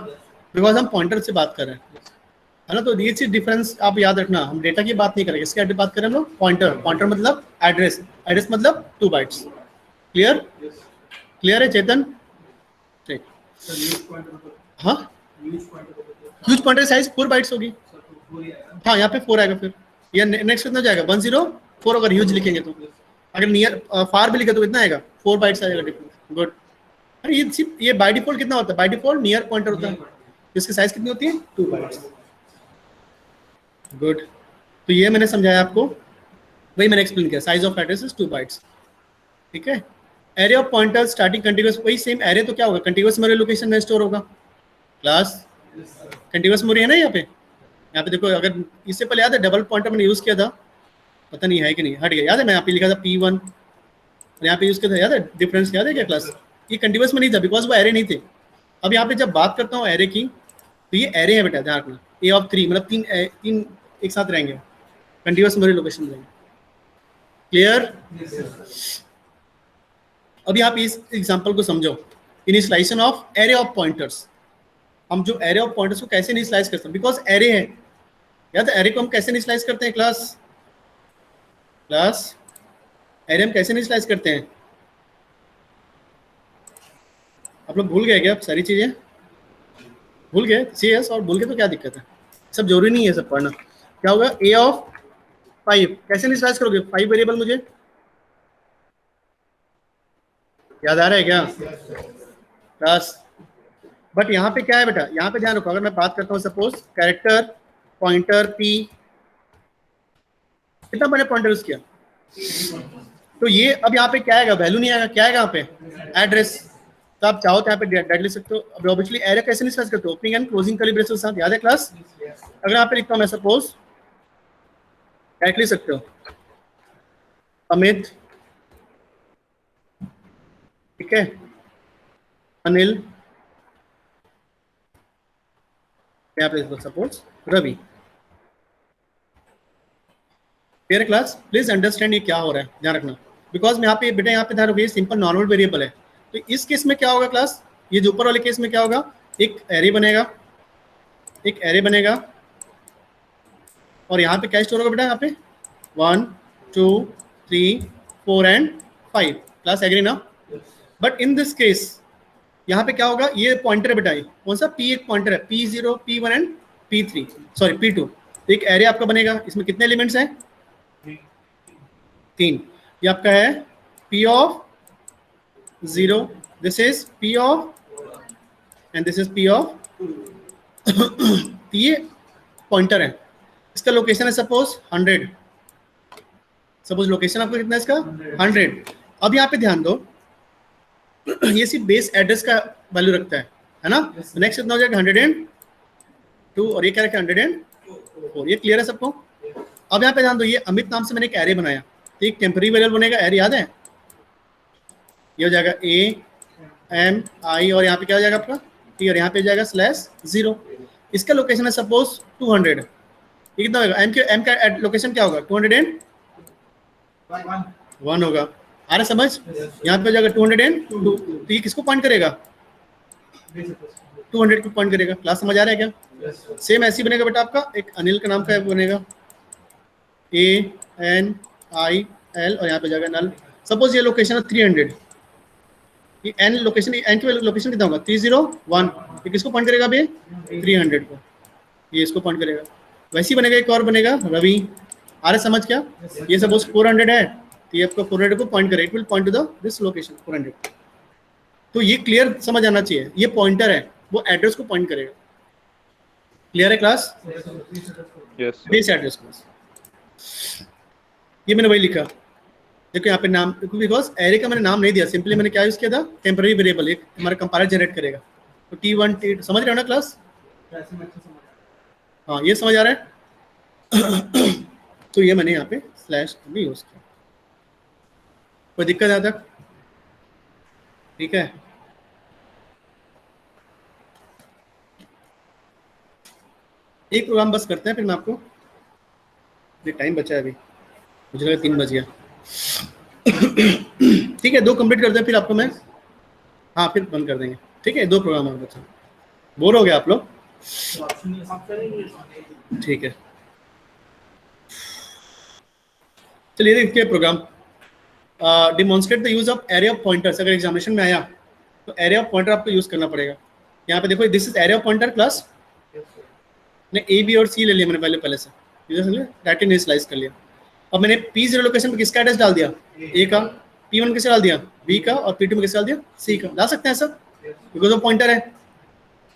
बिकॉज हम पॉइंटर से बात कर रहे हैं, है ना. तो ये चीज डिफरेंस आप याद रखना, हम डेटा की बात नहीं करेंगे, इसकी बात करें हम लोग पॉइंटर मतलब एड्रेस, मतलब 2 बाइट्स. क्लियर है चेतन? ठीक. हाँ, ह्यूज पॉइंटर साइज 4 बाइट्स होगी. हाँ, यहाँ पे 4 आएगा. फिर ये नेक्स्ट कितना जाएगा? 104. अगर ह्यूज लिखेंगे तो, अगर नियर फार भी लिखे तो कितना आएगा? 4 बाइट्स आएगा डिफरेंस. गुड. अरे ये बाय डिफॉल्ट कितना होता है? बाय डिफॉल्ट नियर पॉइंटर होता है, इसकी साइज कितनी होती है? 2 बाइट्स. गुड. तो ये मैंने समझाया आपको, वही मैंने एक्सप्लेन किया. Size of address is 2 bytes. ठीक है. Array of pointers starting continuous, वही सेम. एरे तो क्या होगा? कंटीन्यूअस मेमोरी लोकेशन में स्टोर होगा. क्लास कंटीन्यूअस मेमोरी है ना. यहाँ पे देखो, अगर इससे पहले याद है डबल पॉइंटर मैंने यूज किया था, पता नहीं है कि नहीं, हट गया. याद है मैं यहाँ पे लिखा था P1 और यहाँ पे यूज किया था, याद है? डिफरेंस याद है क्या क्लास? ये कंटीन्यूअस में नहीं था बिकॉज वो एरे नहीं थे. अब यहाँ पे जब बात करता हूँ एरे की, तो ये एरे है बेटा, ध्यान रखना. A of 3 मतलब तीन एक साथ रहेंगे, कंटीन्यूअस मेमोरी लोकेशन में रहेंगे. क्लियर? अब यहाँ पे इस एग्जांपल को समझो. Initialization of array of pointers. हम जो एरे ऑफ पॉइंटर्स को कैसे इनिशियलाइज करते हैं? बिकॉज एरे है, याद है? एरे को हम कैसे इनिशियलाइज करते हैं क्लास? एरे हम कैसे इनिशियलाइज करते हैं? आप लोग भूल गए क्या? सारी चीजें भूल गए? CS और भूल गए तो क्या दिक्कत है? सब जरूरी नहीं है सब पढ़ना. क्या होगा? A of 5 कैसे इनिशियलाइज करोगे? 5 वेरिएबल मुझे याद आ रहा है क्या क्लास? बट यहाँ पे क्या है बेटा? यहाँ पे ध्यान रखो, अगर मैं बात करता हूँ सपोज कैरेक्टर पॉइंटर P, कितना मैंने पॉइंटर यूज किया? तो ये अब यहाँ पे क्या आएगा? वैल्यू नहीं आएगा. क्या आएगा यहाँ पे? एड्रेस. तो आप चाहो तो यहाँ पे डाटा लिख सकते हो. अब ऑब्वियसली एरे कैसे इनिशियलाइज करते हो? Opening and closing curly braces के साथ. याद है क्लास? अगर यहाँ पे लिखता हूँ मैं सपोज, क्या लिख सकते हो? अमित, ठीक है, अनिल, यहाँ पे सपोज रवि. क्लियर है क्लास? प्लीज अंडरस्टैंड ये क्या हो रहा है, ध्यान रखना. बिकॉज यहाँ पे बेटा, यहाँ पे ध्यान रखिए, सिंपल नॉर्मल वेरिएबल है. तो इस केस में क्या होगा क्लास? ये जो ऊपर वाले केस में क्या होगा? एक एरे बनेगा, और यहाँ पे क्या स्टोर होगा बेटा? यहाँ पे 1 2 3 4 एंड 5. क्लास एग्री ना? बट इन दिस केस यहाँ पे क्या होगा? ये पॉइंटर है बेटा, कौन सा? P एक पॉइंटर है, P0 P1 and P3, sorry P2. एक एरे आपका बनेगा, इसमें कितने एलिमेंट्स हैं? 3. ये आपका है P of 0, this is P of and this is P of ये पॉइंटर है, इसका लोकेशन है सपोज 100, सपोज लोकेशन आपका कितना है इसका 100। अब यहाँ पे ध्यान दो ये सिर्फ बेस एड्रेस का वैल्यू रखता है ना। नेक्स्ट कितना हो जाएगा 102 और ये क्या रखा 104। ये क्लियर है सबको। अब यहाँ पे ध्यान दो ये अमित नाम से मैंने एक एरे बनाया, तो एक टेम्पररी वेरिएबल बनेगा एरे, याद है ये हो जाएगा AMI और यहाँ पे क्या हो जाएगा आपका T और यहाँ पे जाएगा /0। इसका लोकेशन है सपोज 200, ये कितना होगा M का लोकेशन क्या होगा 201 होगा। आ रहा समझ, यहाँ पे हो जाएगा 202, तो ये किसको पॉइंट करेगा 200 को पॉइंट करेगा। क्लास समझ आ रहा है क्या? सेम ऐसे ही बनेगा बेटा आपका एक अनिल का नाम का बनेगा ANIL और यहाँ पे जाएगा नल। सपोज ये लोकेशन है 300, ये एन लोकेशन एन की लोकेशन कितना होगा 301, ये किसको पॉइंट करेगा अभी 300 को, ये इसको पॉइंट करेगा। वैसे ही बनेगा एक और बनेगा रवि। आ रहा समझ क्या? ये सपोज 400 है तो ये आपको 400 को पॉइंट करेगा, it will point to the this location 400। तो ये क्लियर समझ आना चाहिए, ये पॉइंटर है वो एड्रेस को पॉइंट करेगा। क्लियर है क्लास? Yes. बेस एड्रेस को। ये मैंने वही लिखा, देखो यहाँ पे नाम, बिकॉज एरे का मैंने नाम नहीं दिया, सिंपली मैंने क्या यूज किया था टेम्पररी वेरिएबल, एक हमारा कंपाइलर जनरेट करेगा। तो T1 T समझ रहे हो ना क्लास? हाँ ये समझ आ रहा है। तो ये मैंने यहाँ पे स्लैश भी यूज किया। कोई दिक्कत यहाँ तक? ठीक है, एक प्रोग्राम बस करते हैं फिर मैं आपको, ये टाइम बचा है अभी, मुझे लगा 3 बज गया। ठीक है 2 कंप्लीट करते हैं फिर आपको मैं, हाँ फिर बंद कर देंगे। ठीक है 2 प्रोग्राम और बचा, बोर हो गया आप लोग? ठीक है चलिए देखते हैं program. Demonstrate the use of array of pointers. अगर एग्जामिनेशन में आया तो एरे ऑफ पॉइंटर आपको यूज करना पड़ेगा। यहाँ पे देखो this is array of pointer class, ने A B और C ले लिया मैंने पहले से, डायरेक्टली ने स्लाइस कर लिया। अब मैंने P0 लोकेशन पे किसका एड्रेस डाल दिया A का, P1 किसे डाल दिया B का और P2 में किसे डाल दिया C का। डाल सकते हैं सब बिकॉज वो पॉइंटर है।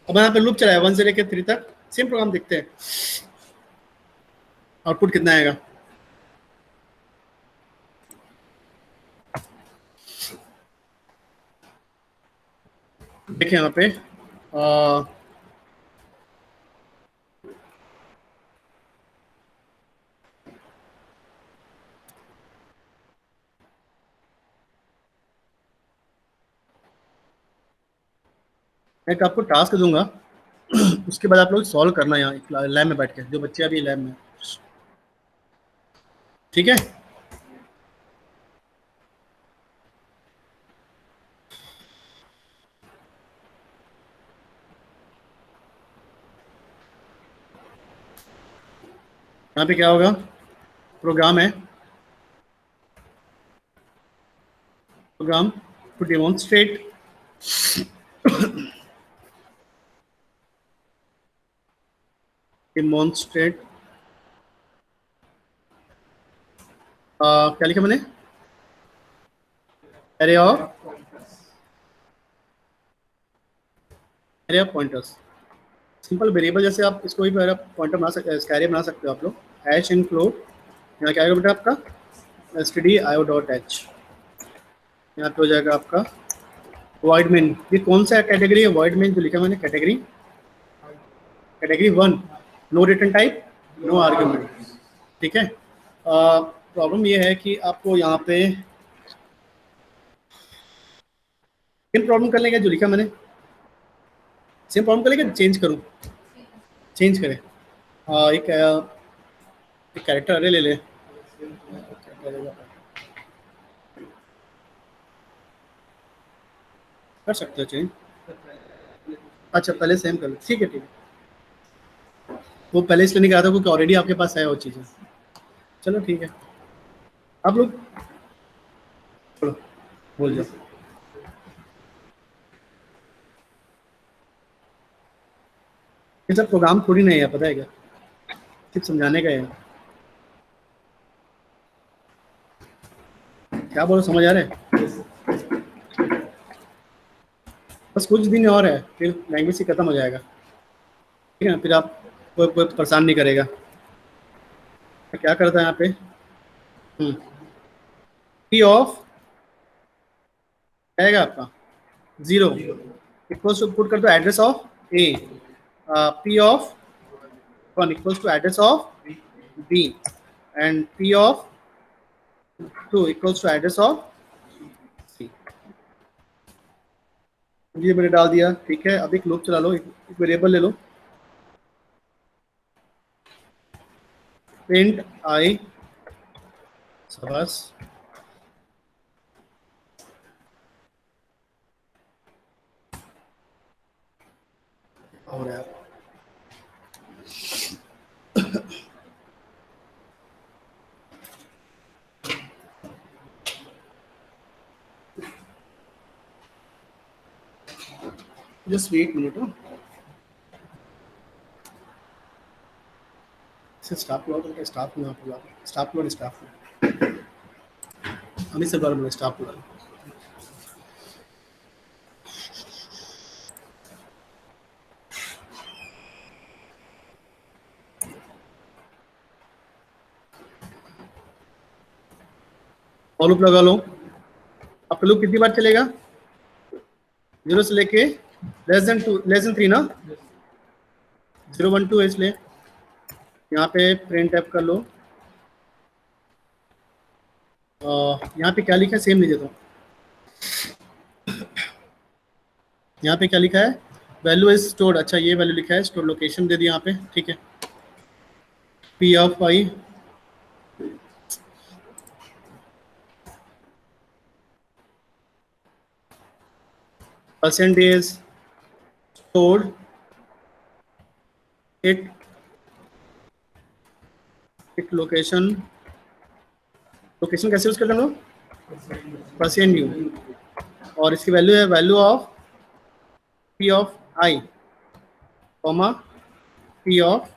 अब यहाँ पे लूप चलाया 1 से लेकर 3 तक, सेम प्रोग्राम देखते हैं आउटपुट कितना आएगा। देखिए यहाँ पे एक आपको टास्क दूंगा, उसके बाद आप लोग सॉल्व करना यहाँ लैब में बैठ के, जो बच्चे अभी लैब में। ठीक है यहाँ पे क्या होगा, प्रोग्राम है, प्रोग्राम टू डेमोन्स्ट्रेट क्या लिखा मैंने, array of pointers. Simple variable जैसे आप इसको भी पॉइंटर बना सकते हैं, एरे बना सकते हो आप लोग। हैश इंक्लूड, यहाँ क्या आएगा बेटा आपका stdio.h, यहाँ पे हो जाएगा आपका वॉइड मेन। ये कौन सा कैटेगरी है वॉइड मेन जो लिखा मैंने, category 1, no return type no argument. ठीक है प्रॉब्लम ये है कि आपको यहाँ पे सेम प्रॉब्लम कर लेंगे जो लिखा मैंने, सेम प्रॉब्लम कर लेंगे, चेंज करूँ, चेंज करें। एक कैरेक्टर अरे ले ले, कर सकते हो चेंज। अच्छा पहले सेम कर लो, ठीक है ठीक है। वो पहले इसलिए नहीं कहा था क्योंकि ऑलरेडी आपके पास है वो चीज़ें। चलो ठीक है आप लोग चलो बोल जाओ। ये सब प्रोग्राम थोड़ी नहीं है, पता है क्या, सिर्फ समझाने का है। क्या बोलो, समझ आ रहा है? बस कुछ दिन और है, फिर लैंग्वेज ही खत्म हो जाएगा, ठीक है ना? फिर आप कोई परेशान नहीं करेगा। क्या करता है यहाँ पे? पी ऑफ आएगा आपका 0 इक्वल्स टू, पुट कर दो address of a, p of 1 equals to address of b, and p of 2 equals to address of c. ये मैंने डाल दिया, ठीक है। अब एक लूप चला लो, एक वेरिएबल ले लो, प्रिंट आई, बस और यार just wait minute. Staff plot है, स्टाफ में आप स्टाफ प्लॉट, स्टाफ में अभी से बार बोले स्टाफ प्लॉट। फॉलो अप लगा लो। आपका लूप कितनी बार चलेगा? 0 से लेके 2 3 ना, 0 1 2 है, इसलिए यहाँ पे प्रिंट ऐप कर लो। यहाँ पे क्या लिखा है, सेम लिख देता हूँ। यहाँ पे क्या लिखा है? Value is stored. अच्छा, ये वैल्यू लिखा है, स्टोर लोकेशन दे दिया यहाँ पे, ठीक है। P of I percentage stored it location. Location कैसे यूज करते हैं हम लोग? परसेंट यू, और इसकी वैल्यू है value of p of i comma p of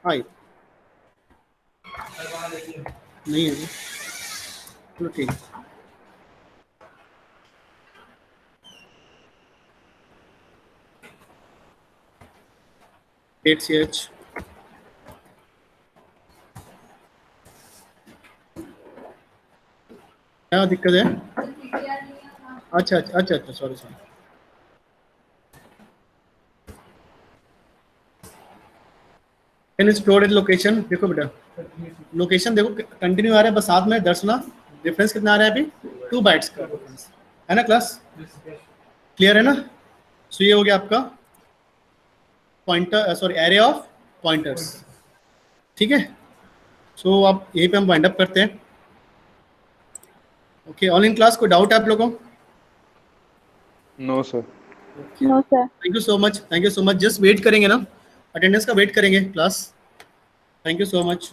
i. नहीं है, चलो ठीक। HCH क्या दिक्कत है? अच्छा अच्छा अच्छा अच्छा, sorry sorry. Can store at location. देखो बेटा, लोकेशन देखो कंटिन्यू आ रहा है, बस साथ में दर्शना डिफरेंस कितना आ रहा है अभी? 2 बाइट्स का डिफरेंस है ना। क्लास क्लियर है ना? सो ये हो गया आपका pointer, sorry array of pointers, ठीक है। सो अब यहीं पे हम वाइंड अप करते हैं। ओके, ऑल इन क्लास, कोई डाउट है आप लोगों को? No, sir. No, sir. Thank you so much, thank you so much. Just wait करेंगे ना, अटेंडेंस का वेट करेंगे class. Thank you so much.